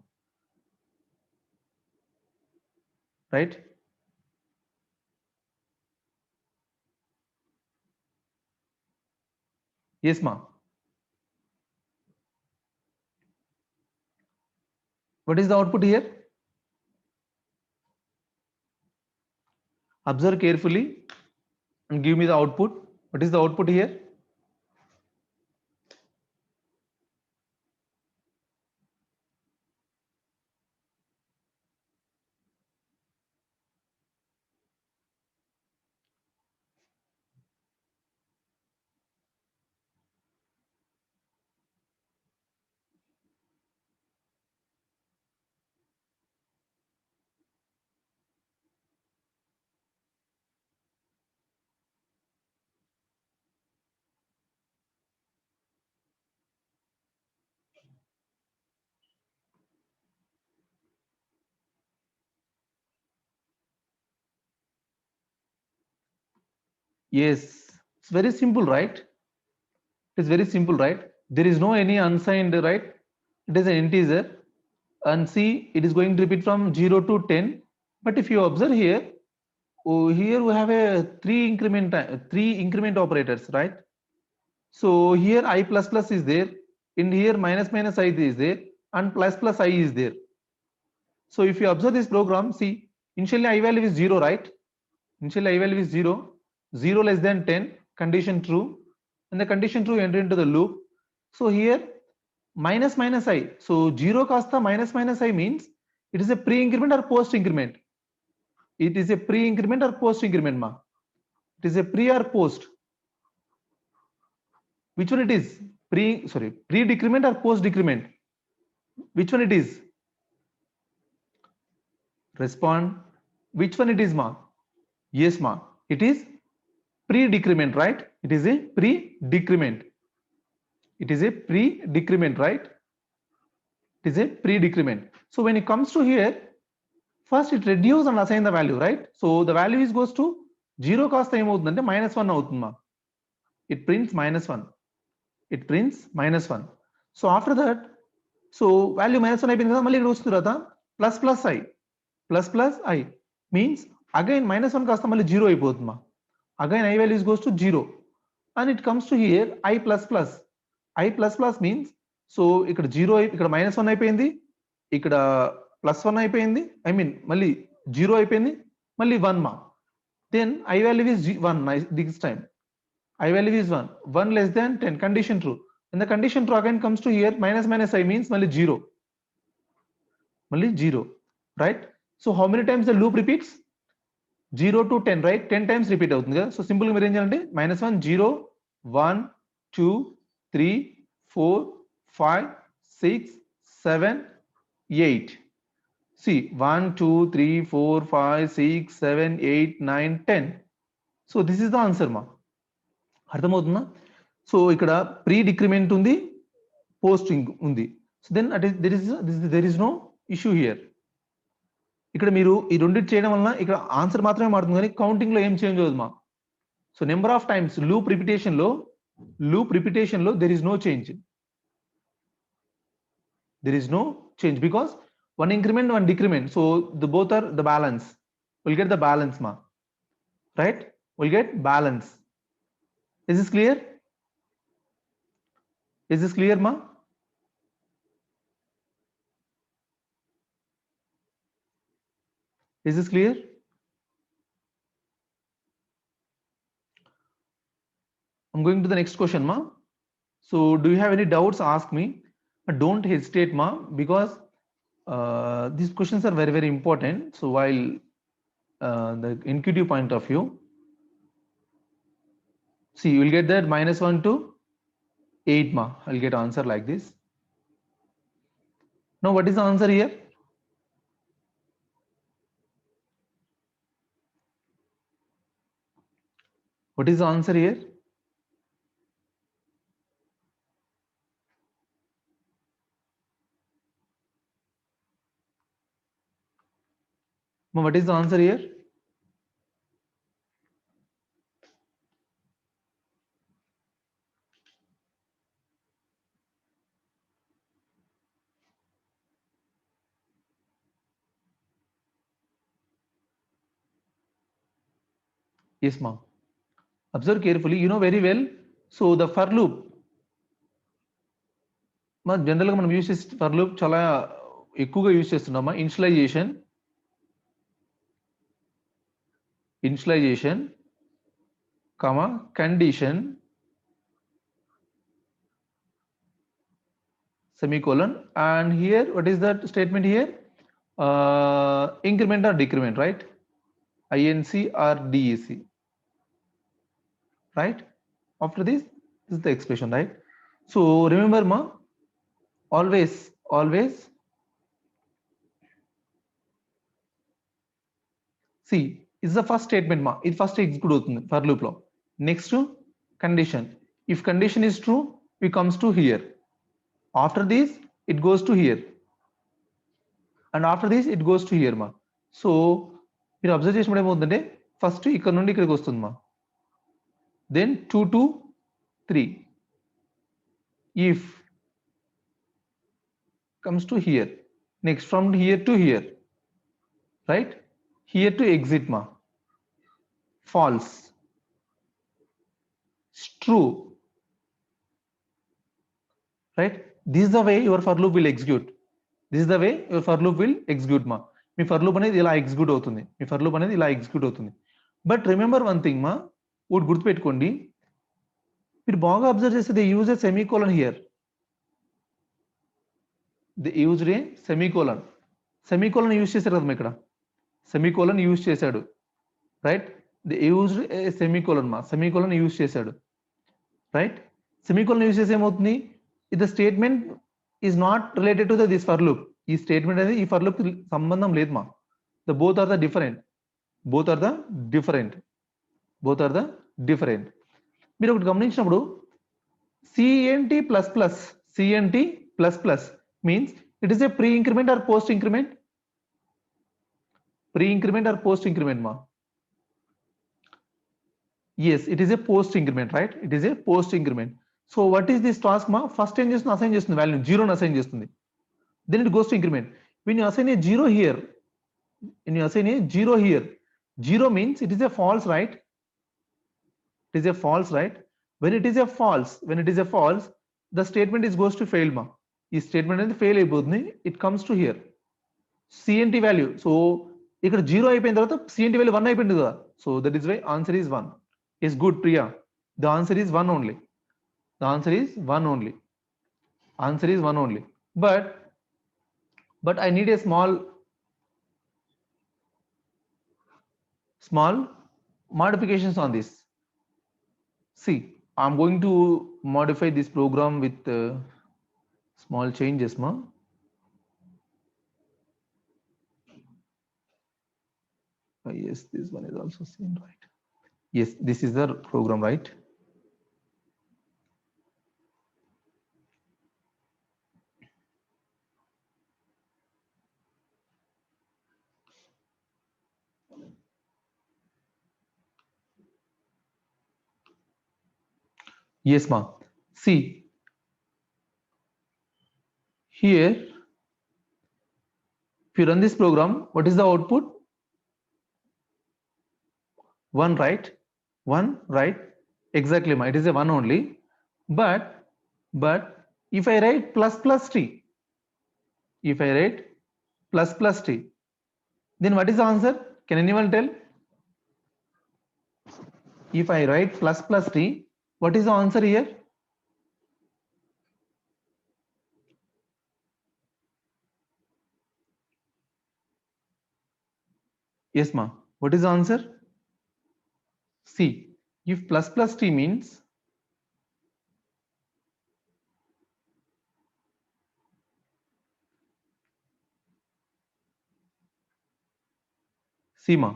Right? Yes, మా. What is the output here? Observe carefully and give me the output. What is the output here? Yes, it's very simple, right? It's very simple, right? There is no any unsigned, right? It is an integer, and see, it is going to repeat from 0 to 10. But if you observe here, oh, here we have a three increment operators, right? So here I plus plus is there, in here minus minus I is there, and plus plus I is there. So if you observe this program, see, initially I value is 0, right? Initially I value is 0, 0 less than 10, condition true, and the condition true enter into the loop. So here minus minus I, so 0 costa minus minus I means it is a pre-increment or post-increment. It is a pre-increment or post-increment, ma? It is a pre or post? Which one it is? Pre-decrement or post-decrement? Which one it is? Respond. Which one it is, ma? Yes, ma. It is pre-decrement, right? It is a pre-decrement. It is a pre-decrement, right? It is a pre-decrement. So when it comes to here, first it reduce and assign the value, right? So the value is goes to 0 cost time avutundante -1 avutundma. It prints -1. It prints -1. So after that, so value -1 అయిపోయింది కదా, మళ్ళీ ఇక్కడ వస్తుంది తర్వాత plus plus I, plus plus I means again -1 కాస్త మళ్ళీ 0 అయిపోతుందమ్మా. Again I values goes to 0 and it comes to here I plus plus. I plus plus means, so ఇక్కడ 0 ఇక్కడ -1 అయిపోయింది, ఇక్కడ +1 అయిపోయింది, ఐ మీన్ మళ్ళీ 0 అయిపోయింది, మళ్ళీ 1 మా. Then I value is 1 this time. I value is 1. 1 less than 10, condition true. And the condition true again comes to here minus minus I means mali 0. Mali 0, right? So how many times the loop repeats? 0 to 10, right? 10 times repeat avutundi kada. So simple ga range ante -1 0 1 2 3 4 5 6 7 8. See 1 2 3 4 5 6 7 8 9 10. So this is the answer, ma. అర్థమవుతుందా? So ఇక్కడ pre decrement ఉంది, posting ఉంది. So then there is no issue here. ఇక్కడ మీరు ఈ రెండింటి చేయడం వలన ఇక్కడ ఆన్సర్ మాత్రమే మారుతుంది, కానీ కౌంటింగ్ లో ఏం చేంజ్ అవుతుంది మా. So number of times loop repetition లో there is no change. There is no change because one increment, one decrement. So the both are the balance. We'll get the balance, ma. Right? We'll get balance. Is this clear? Is this clear, ma? Is this clear? I'm going to the next question, ma. So do you have any doubts? Ask me. But don't hesitate, ma, because these questions are very, very important. So while the intuitive point of view, see, you will get that -1 to 8, ma. I'll get answer like this. Now what is the answer here? What is the answer here? Ma, what is the answer here? Yes, ma. Observe carefully. You know very well. So the for loop, ma, generally మనం use చేసే for loop చాలా ఎక్కువగా use చేస్తున్నామా. Initialization comma condition semicolon, and here what is that statement here? Increment or decrement, right? INC or DEC, right? After this is the expression, right? So remember, ma, always see, is the first statement, ma. It first execute avutundi for loop lo. Next to condition, if condition is true, it comes to here. After this it goes to here, and after this it goes to here, ma. So మీరు observe చేసినప్పుడు ఏమవుతుందంటే first ఇక్కడ నుండి ఇక్కడికి వస్తుంది, మా. then 2 to 3. If comes to here, next from here to here, right? Here to exit ma, false, true, right? This is the way your for loop will execute. This is the way your for loop will execute ma. Me for loop అనేది ఇలా execute అవుతుంది, me for loop అనేది ఇలా execute అవుతుంది. But remember one thing మా, ఒకటి గుర్తుపెట్టుకోండి, మీరు బాగా అబ్జర్వ్ చేస్తే they use a semicolon here, they use a semicolon. Semicolon use చేశారు కదా ఇక్కడ, సెమీకోలన్ యూజ్ చేశాడు, right? They use a semicolon మా, సెమీకోలన్ యూజ్ చేశాడు, రైట్? సెమీకోలన్ యూజ్ చేసి ఏమవుతుంది, ఇది statement is not related to this for loop. ఈ స్టేట్మెంట్ అనేది ఈ ఫర్ లూప్ సంబంధం లేదు మా. The both are the different, both are the different, both are the different. మీరు ఒకటి గమనించినప్పుడు CNT plus plus, CNT plus plus means it is A pre increment or post increment? Pre increment or post increment మా? yes, it is a post increment, right? It is a post increment. So what is this task ma? First time just assign just value 0 assign just, then it goes to increment. When you assign a 0 here, when you assign a 0 here, 0 means it is a false, right? It is a false, right? When it is a false, when it is a false, the statement is goes to fail ma. This statement is fail అయిపోతుంది, it comes to here cnt value. So ఇక్కడ 0 అయిపోయిన తర్వాత cnt value 1 అయిపోయింది కదా, so that is why answer is 1. is good, Priya. The answer is 1 only. The answer is 1 only. Answer is 1 only. But I need a small modifications on this. See, I'm going to modify this program with small changes ma. Yes, this one is also seen, right? Yes, this is the program, right? Yes ma. See here, if you run this program, what is the output? 1, right? 1, right? Exactly ma, it is a 1 only. But if I write plus plus t, if I write plus plus t, then what is the answer? Can anyone tell? If I write plus plus t, what is the answer here? Yes ma, what is the answer? See, if plus plus t means, see ma,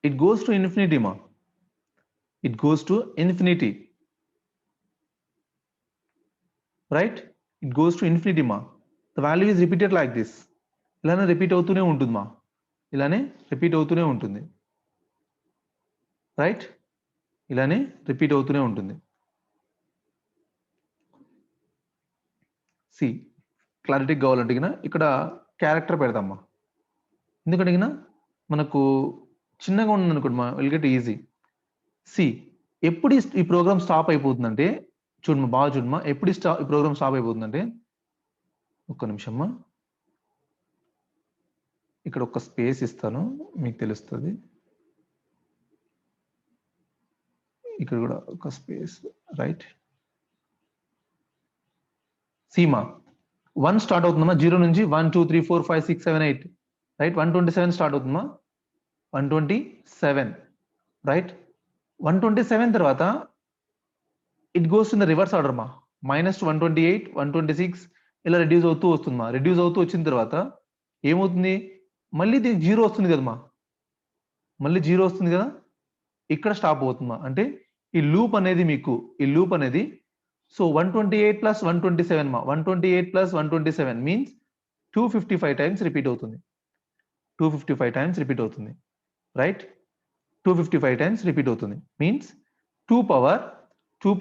it goes to infinity ma, it goes to infinity, right? It goes to infinity ma. The value is repeated like this. ఇలానే repeat అవుతూనే ఉంటుంది మా, ఇలానే repeat అవుతూనే ఉంటుంది, right? ఇలానే repeat అవుతూనే ఉంటుంది. సి క్లారిటీ కావాలంటే ఇక్కడ క్యారెక్టర్ పెడదామా, ఎందుకంటే మనకు చిన్నగా ఉంది అనుకోండి మా, విల్ గెట్ ఈజీ. సి ఎప్పుడు ఈ ప్రోగ్రామ్ స్టాప్ అయిపోతుందంటే, చూడమ్మా బాగా చూడమ్మా, ఎప్పుడు ఈ ప్రోగ్రామ్ స్టాప్ అయిపోతుందంటే, ఒక్క నిమిషమ్మా, ఇక్కడ ఒక స్పేస్ ఇస్తాను మీకు తెలుస్తుంది, ఇక్కడ కూడా ఒక స్పేస్, రైట్? సీమా 1 స్టార్ట్ అవుతుందమ్మా, 0 నుంచి 1 2 3 4 5 6 7 8, రైట్? 127 స్టార్ట్ అవుతుందమ్మా, 127, రైట్? 127 తర్వాత it goes in the reverse order మా, -128 126 ఇలా రెడ్యూస్ అవుతూ వస్తుందమ్మా. రెడ్యూస్ అవుతూ వచ్చిన తర్వాత ఏమవుతుంది, మళ్ళీ దీనికి 0 వస్తుంది కదమ్మా, మళ్ళీ 0 వస్తుంది కదా, ఇక్కడ స్టాప్ అవుతుందా అంటే ఈ లూప్ అనేది మీకు, ఈ లూప్ అనేది, సో 128 + 127 మా, 128 + 127 మీన్స్ 255 టైమ్స్ రిపీట్ అవుతుంది. 255 టైమ్స్ రిపీట్ అవుతుంది, రైట్? 255 టైమ్స్ రిపీట్ అవుతుంది మీన్స్ 2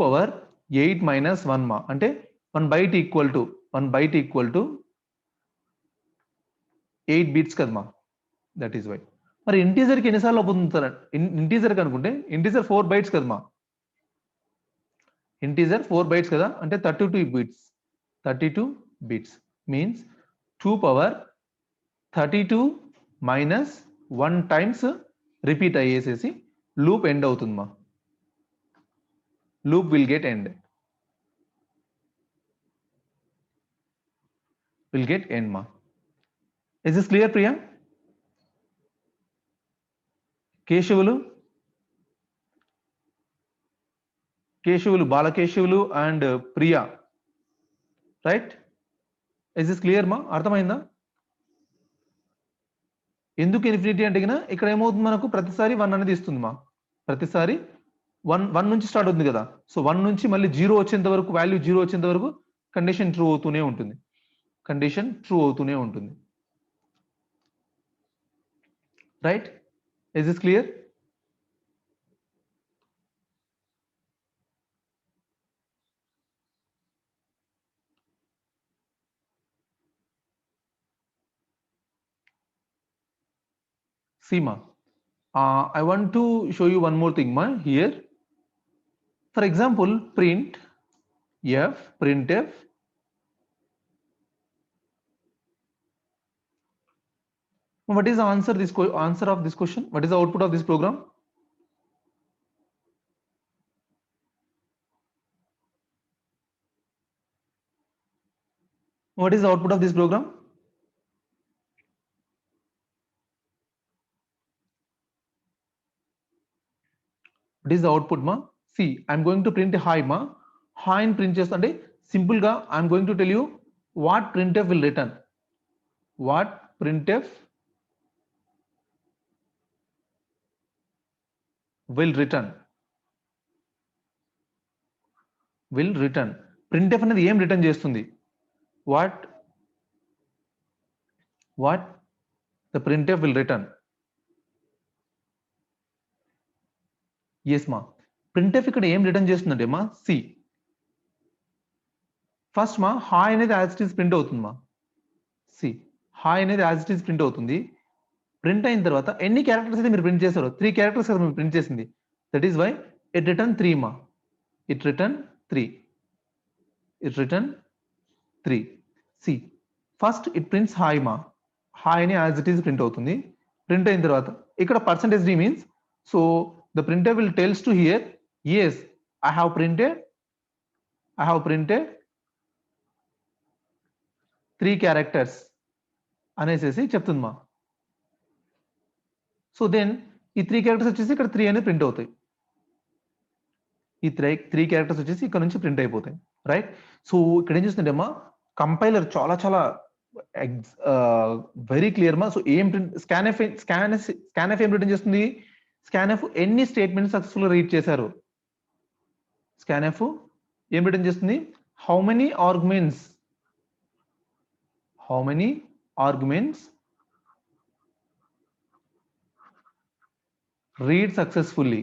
పవర్ 8 minus 1 మా, అంటే 1 byte ఈక్వల్ టు 8 bits కదా మా, దట్ ఈస్ వై. మరి ఇంటీజర్కి ఎన్నిసార్లు పొందుతారు? ఇంటీజర్కి అనుకుంటే ఇంటీజర్ 4 bytes కదా మా, ఇంటీజర్ 4 bytes కదా, అంటే 32 bits means 2 power 32 minus 1 times repeat అయ్యేసేసి లూప్ ఎండ్ అవుతుంది మా, loop will get end ma. Is this clear, Priya? Keshavalu, Balakeshavalu and Priya, right? Is this clear ma? అర్థమైందా? ఎందుకు ఇన్ఫినిటీ అంటే గిన ఇక్కడ ఏమవుతుంది, మనకు ప్రతిసారి 1 అనేది ఇస్తుంది మా, ప్రతిసారి 1 నుంచి స్టార్ట్ అవుతుంది కదా. సో 1 నుంచి మళ్ళీ 0 వచ్చేంత వరకు, వాల్యూ 0 వచ్చేంత వరకు కండిషన్ ట్రూ అవుతూనే ఉంటుంది, right? Is this clear? Seema, I want to show you one more thing ma here. For example, printf what is the answer of this question? What is the output of this program? What is the output of this program? What is the output ma? See, I'm going to print hi ma. Hi in print chestante simple ga I'm going to tell you what printf will return. What printf will return. Printf అనేది ఏం return చేస్తుంది? What the printf will return. Yes ma. Printf ఇక్కడ ఏం return చేస్తుందంటే మా, C first మా hi అనేది as it is print అవుతుంది మా. సి హాయ్ అనేది యాజ్ ఇట్ ఈస్ ప్రింట్ అవుతుంది. ప్రింట్ అయిన తర్వాత ఎన్ని క్యారెక్టర్స్ అయితే మీరు ప్రింట్ చేశారో 3 క్యారెక్టర్స్ కదా మీరు ప్రింట్ చేసింది, that is why it return 3 మా. It return 3. See first it prints hi మా, హాయ్ అని యాజ్ ఇట్ ఈస్ ప్రింట్ అవుతుంది. ప్రింట్ అయిన తర్వాత ఇక్కడ percentage d means, so the printer will tells to here yes I have printed 3 characters అనేసి చెప్తుంది మా. సో దెన్ ఈ 3 క్యారెక్టర్స్ వచ్చేసి ఇక్కడ 3 అనేది ప్రింట్ అవుతాయి. ఈ 3 క్యారెక్టర్స్ వచ్చేసి ఇక్కడ నుంచి ప్రింట్ అయిపోతాయి, రైట్? సో ఇక్కడ ఏం చేస్తుంటే అమ్మా, కంపైలర్ చాలా వెరీ క్లియర్ మా. సో ఏం ప్రింట్ స్కాన్ఎఫ్ ఏం రిటర్న్ చేస్తుంది? స్కాన్ఎఫ్ ఎన్ని స్టేట్మెంట్స్ సక్సెస్ఫుల్ రీడ్ చేశారు, స్కాన్ఎఫ్ ఏం రిటర్న్ చేస్తుంది? How many arguments read successfully.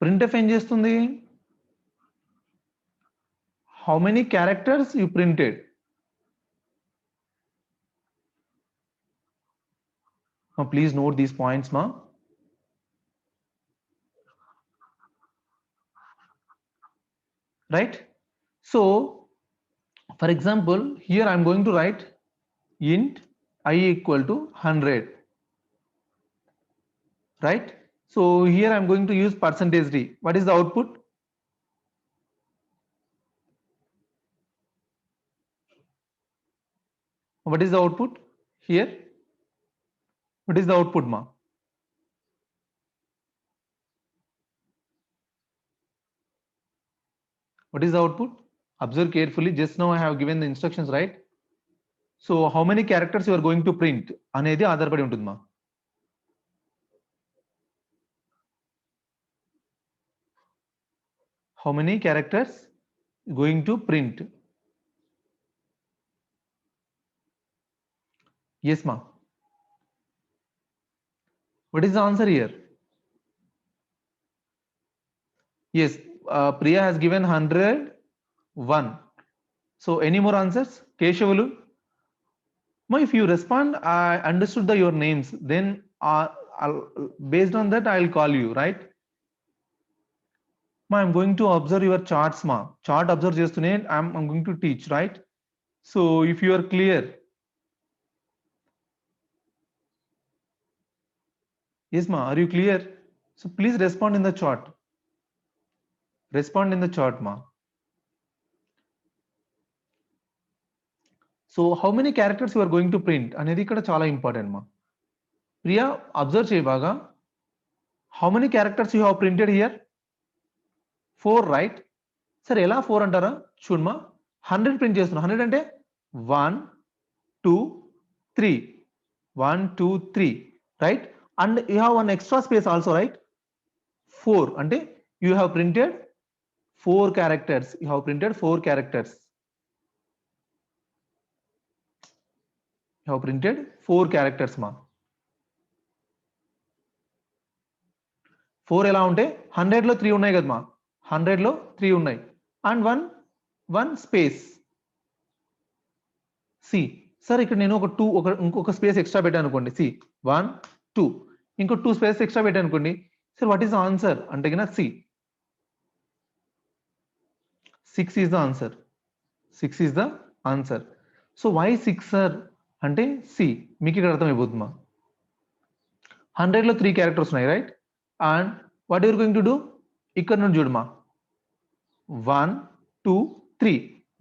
printf ఏం చేస్తుంది? How many characters you printed. Please note these points మా. Right? So for example, here I'm going to write int I equal to 100, right? So here I'm going to use percentage d. What is the output? What is the output here? What is the output ma? What is the output? Observe carefully. Just now I have given the instructions, right? So how many characters you are going to print అనేది ఆధారపడి ఉంటుంది మా. How many characters going to print. Yes, ma. What is the answer here? Yes, Priya has given 101. So any more answers? Keshavulu? Ma, if you respond, I understood your names. Then based on that, I'll call you, right? Ma, I'm going to observe your charts, ma. Chart observe chestune, I'm going to teach, right? So if you are clear. Yes, ma, are you clear? So please respond in the chat. Respond in the chat, ma. So how many characters you are going to print? Anedi ikkada chala important, ma. Priya, observe cheyabaga. How many characters you have printed here? 4, right? Sir, ela 4 antara? Chudma. 100 print chestunna. 100 ante 1, 2, 3. 1, 2, 3. Right? And you have one extra space also, right? 4. Ante you have printed 4 characters. You have printed 4 characters. You have printed 4 characters, ma. 4 ఎలా ఉంటే 100 లో 3 ఉన్నాయి కదా మా 100 లో 3 ఉన్నాయి and one space see sir ఇక్కడ నేను ఒక 2 ఇంకొక స్పేస్ ఎక్స్ట్రా పెట్టాను అనుకోండి సి 1 2 ఇంకో 2 స్పేస్ ఎక్స్ట్రా పెట్టాను అనుకోండి sir what is the answer అంటే కినా see 6 is the answer 6 is the answer so why 6 sir అంటే సి మీకు ఇక్కడ అర్థమైపోతుందా 100 లో 3 క్యారెక్టర్స్ ఉన్నాయి right and what you're going to do ఇక్కడ నుండి చూడమా 1 2 3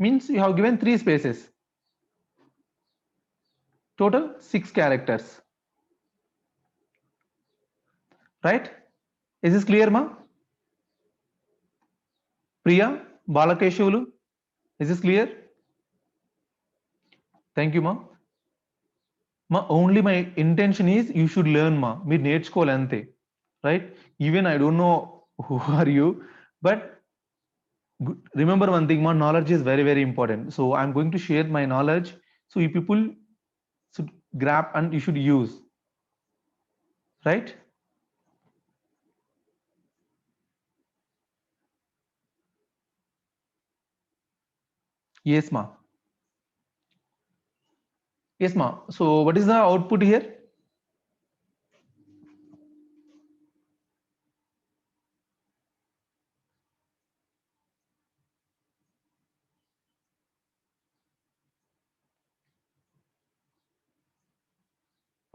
means you have given 3 spaces, total 6 characters, right? Is this clear, ma? Priya, Balakeshwulu, is this clear? Thank you, ma. Ma, only my intention is you should learn, ma. Meer నేర్చుకోవాలి అంతే, right? Even I don't know who are you, but remember one thing, ma, knowledge is very, very important. So I'm going to share my knowledge, so you people should grab and you should use, right? Yes, ma. Yes, ma. So what is the output here?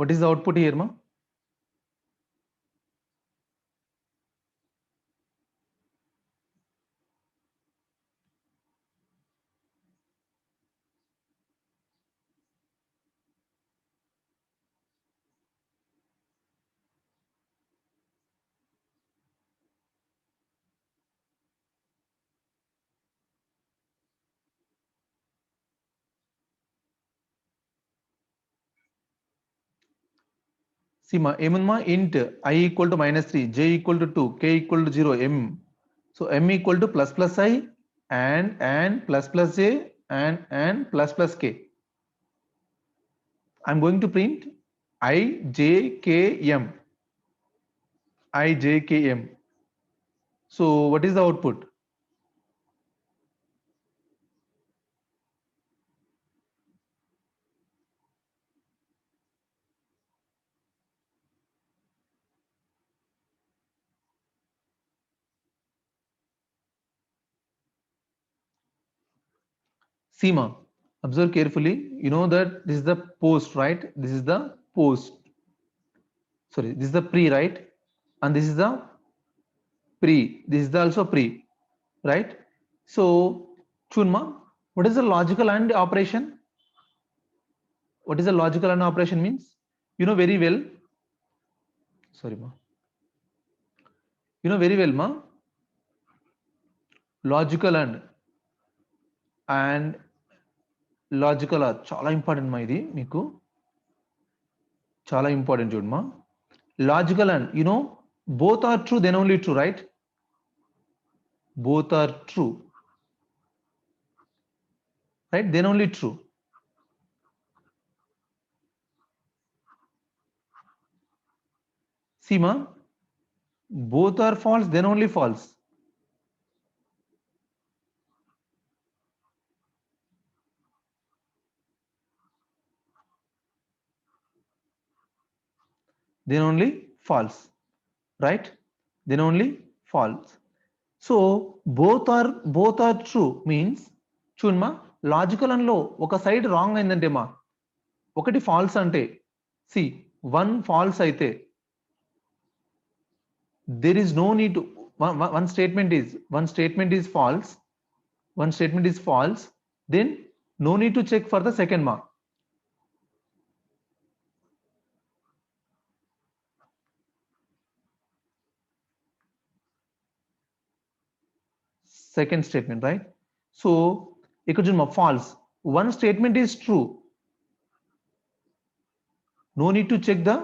What is the output here, ma? See, ma, int I equal to -3, j equal to 2, k equal to 0, m. So m equal to plus plus I and plus plus j and plus plus k. I'm going to print I j k m. I j k m. So what is the output? See, ma, observe carefully. You know that this is the post, right? This is the post. Sorry, this is the pre, right? And this is the pre. This is the also pre, right? So Chunma, what is the logical and operation? What is the logical and operation means? You know very well. Sorry, ma. You know very well, ma. Logical and logical are chala important, ma. Idi meeku chala important, Judma. Logical and, you know, both are true, then only true, right? Both are true. right? Then only true. See ma, both are false, then only false. Then only false, right? Then only false. So both are true means చూడమ్మా logical లో ఒక side wrong అయిందంటే మా ఒకటి falls అంటే C one falls అయితే there is no need to one statement is false, then no need to check for the second mark. Second statement, right? So ikkada chudama false, one statement is true, no need to check the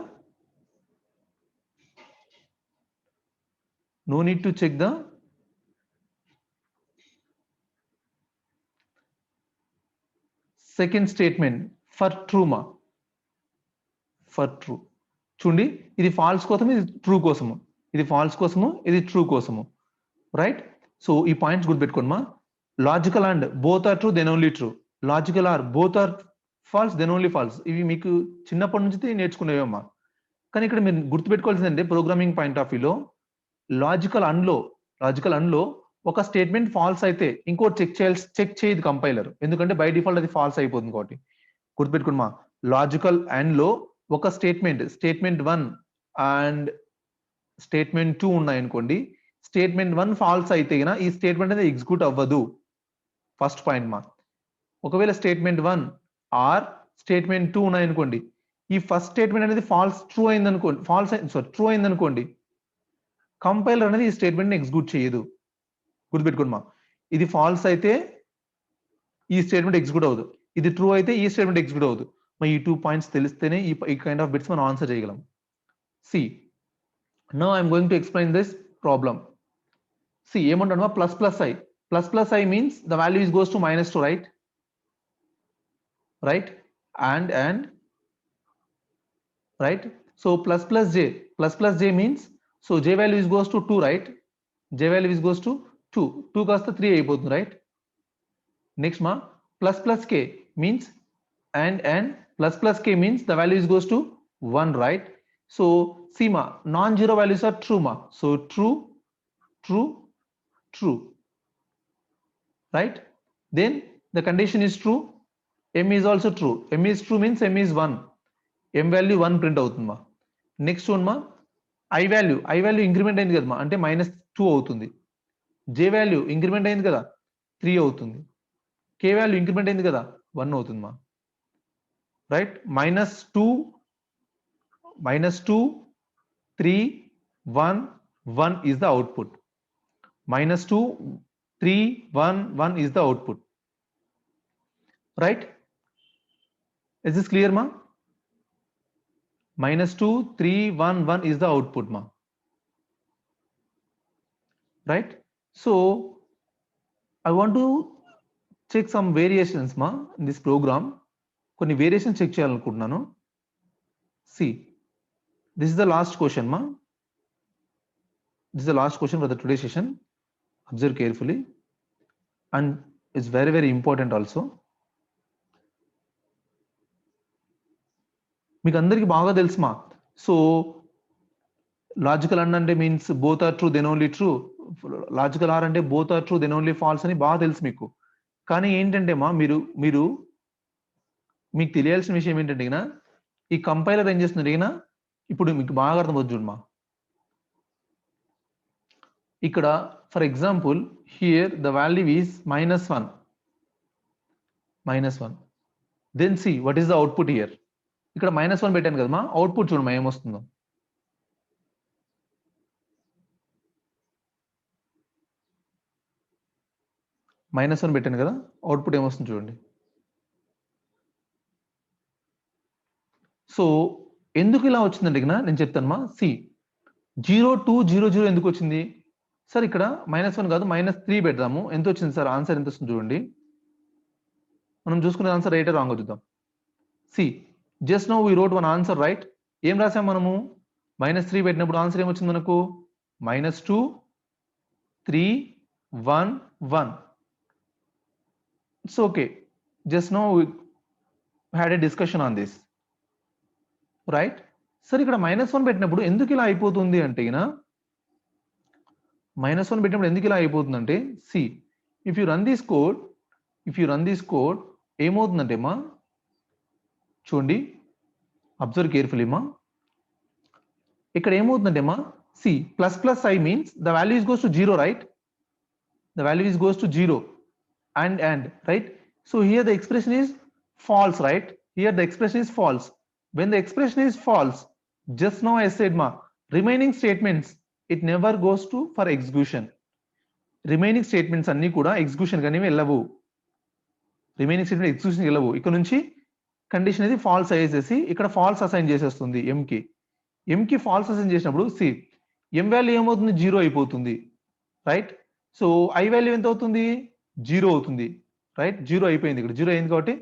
second statement for true ma, for true. చూడండి ఇది falls కోసము, ఇది true కోసము, ఇది falls కోసము, ఇది true కోసము, right? So ఈ పాయింట్స్ గుర్తుపెట్టుకోండి మా. Logical and both are true then only true, logical or both are false then only false. ఇవి మీకు చిన్నప్పటి నుంచి నేర్చుకునేవమ్మా. కానీ ఇక్కడ మీరు గుర్తుపెట్టుకోవాల్సిందంటే ప్రోగ్రామింగ్ పాయింట్ ఆఫ్ వ్యూలో లాజికల్ అండ్లో ఒక స్టేట్మెంట్ ఫాల్స్ అయితే ఇంకోటి చెక్ చేయదు కంపైలర్, ఎందుకంటే బై డిఫాల్ట్ అది ఫాల్స్ అయిపోతుంది. కాబట్టి గుర్తుపెట్టుకోండి మా, లాజికల్ అండ్ లో ఒక స్టేట్మెంట్ 1 అండ్ స్టేట్మెంట్ 2 ఉన్నాయనుకోండి, స్టేట్మెంట్ 1 ఫాల్స్ అయితే ఈ స్టేట్మెంట్ అనేది ఎగ్జిక్యూట్ అవ్వదు. ఫస్ట్ పాయింట్ మా. ఒకవేళ స్టేట్మెంట్ 1 ఆర్ స్టేట్మెంట్ 2 ఉన్నాయనుకోండి, ఈ ఫస్ట్ స్టేట్మెంట్ అనేది ట్రూ అయిందనుకోండి, కంపైలర్ అనేది ఈ స్టేట్మెంట్ ఎగ్జిక్యూట్ చేయదు. గుర్తుపెట్టుకోండి మా, ఇది ఫాల్స్ అయితే ఈ స్టేట్మెంట్ ఎగ్జిక్యూట్ అవ్వదు, ఇది ట్రూ అయితే ఈ స్టేట్మెంట్ ఎగ్జిక్యూట్ అవ్వదు. ఈ 2 పాయింట్స్ తెలిస్తేనే ఈ కైండ్ ఆఫ్ బిట్స్ మనం ఆన్సర్ చేయగలం. See now I'm going to explain this problem. See ఏమంటాను, plus I means the value is goes to -2, right? And right? So plus j means, so j value is goes to 2, right? J value is goes to 2 కాస్త 3 అయిపోతుంది, right? Next మా plus k means and plus k means the value is goes to 1, right? So see ma, non-zero values are true ma, so true, right? Then the condition is true, m is also true, m is true means m is 1, m value 1 print అవుతుందమ్మా. Next చూడమ్మా, I value increment అయింది కదమ్మా, అంటే -2 అవుతుంది. జే value increment అయింది కదా, 3 అవుతుంది. కే value increment అయింది కదా, 1 అవుతుందమ్మా, right? -2 3 1 is the output. -2 3 1 is the output, right? Is this clear ma? -2 3 1 is the output ma, right? So I want to check some variations ma in this program. కొన్ని variation check చేయాలనుకుంటున్నాను. See, this is the last question ma, this is the last question for the today session. Observe carefully, and it's very very important also. మీకు అందరికి బాగా తెలుసు మా. So logical అంటే means both are true then only true, logical OR అంటే both are true then only false అని బాగా తెలుసు మీకు. కానీ ఏంటంటే మా, మీకు తెలియాల్సిన విషయం ఏంటంటే ఈ కంపైలర్ ఏం చేస్తుంది ఇప్పుడు మీకు బాగా అర్థమవుతుంది చూడమ్మా. ఇక్కడ for example here the value is -1, then see what is the output here. ఇక్కడ -1 పెట్టాను కదమ్మా, అవుట్పుట్ చూడమ్మా ఏమొస్తుందో. -1 పెట్టాను కదా, అవుట్పుట్ ఏమొస్తుంది చూడండి. సో ఎందుకు ఇలా వచ్చిందంటే నేను చెప్తానమ్మా. సి 0 2 0 0 ఎందుకు వచ్చింది సార్? ఇక్కడ -1 కాదు -3 పెడదాము, ఎంత వచ్చింది సార్? ఆన్సర్ ఎంత వస్తుంది చూడండి. మనం చూసుకునే ఆన్సర్ రైట్ రాంగ్ చూద్దాం. See just now we wrote one answer right. ఏం రాసాం మనము? -3 పెట్టినప్పుడు ఆన్సర్ ఏమొచ్చింది మనకు? -2 3 1 1. It's okay. Just now we had a discussion on this, right. సరే ఇక్కడ -1 పెట్టినప్పుడు ఎందుకు ఇలా అయిపోతుంది అంటే -1 పెట్టినప్పుడు ఎందుకు ఇలా అయిపోతుందంటే see if you run this code ఏమవుతుందంటే మా చూడండి, అబ్జర్వ్ కేర్ఫుల్లీ మా. ఇక్కడ ఏమవుతుందంటే మా see ++i means the value is goes to 0, right? The value is goes to 0 and right. So here the expression is false, right? Here the expression is false. When the expression is false, just now I said ma remaining statements it never goes to for execution. Remaining statements అన్ని కూడా execution గానే వెళ్ళవు. Remaining statement execution వెళ్ళవు. ఇక్కడ నుంచి condition అనేది falls అయ్యేసేసి ఇక్కడ falls assign చేసేస్తుంది m కి ఫాల్స్ అసైన్ చేసినప్పుడు సి m వాల్యూ ఏమవుతుంది? 0 అయిపోతుంది, రైట్. సో i వాల్యూ ఎంత అవుతుంది? 0 అవుతుంది, రైట్. 0 అయిపోయింది, ఇక్కడ 0 అయింది కాబట్టి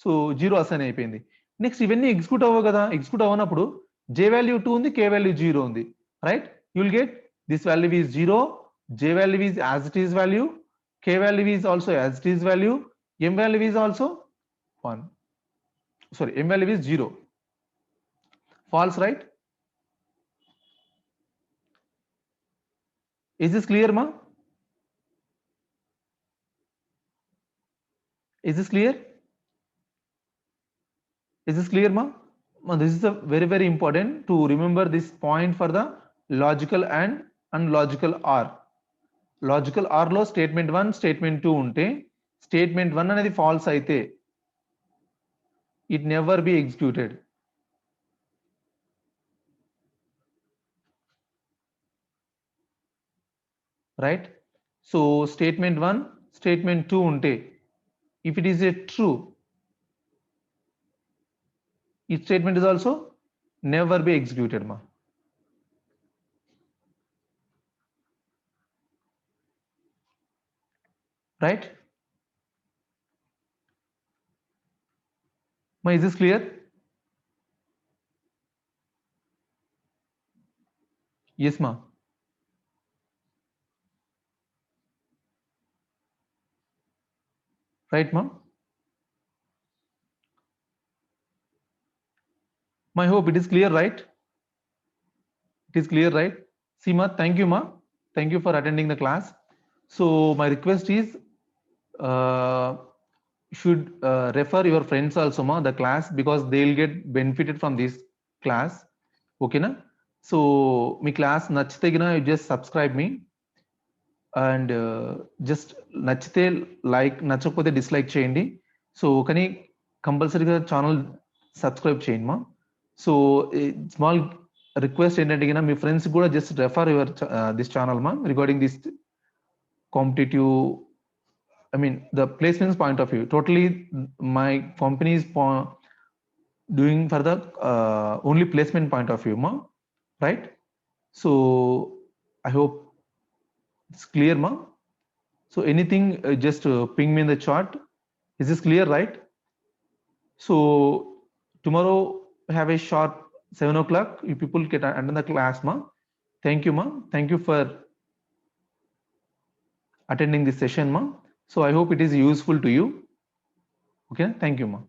సో 0 అసైన్ అయిపోయింది. నెక్స్ట్ ఇవన్నీ ఎగ్జిక్యూట్ అవ్వవు కదా. ఎగ్జిక్యూట్ అవ్వనప్పుడు j వాల్యూ 2 ఉంది, k వాల్యూ 0 ఉంది, right. You will get this value is 0, j value is as it is value, k value is also as it is value, m value is also 1. Sorry, m value is 0. False, right? Is this clear, ma? Is this clear? Is this clear, ma? This is a very important to remember this point for the logical and unlogical OR. Logical OR లో statement 1 statement 2 ఉంటే statement 1 అనేది false అయితే it never be executed, right. So statement 1 statement 2 ఉంటే if it is a true, ఈ statement is also never be executed మా. Right? Ma, is this clear? Yes, ma. Right, ma? I hope it is clear, right? It is clear, right? See, ma, thank you, ma. Thank you for attending the class. So my request is should refer your friends also ma the class, because they'll get benefited from this class. Okay na? So my class nachite gina you just subscribe me and just nachite like nachakapothe dislike cheyandi. So kani compulsory ga channel subscribe cheyandi ma. So small request ఏంటంటే గిన మీ friends కూడా just refer your this channel ma regarding this competitive, I mean the placements point of view. Totally my company is doing for the only placement point of view ma, right? So I hope it's clear ma. So anything just ping me in the chat. Is this clear, right? So tomorrow have a sharp 7 o'clock you people get attend the class ma. Thank you ma. Thank you for attending this session ma. So I hope it is useful to you. Okay, thank you ma.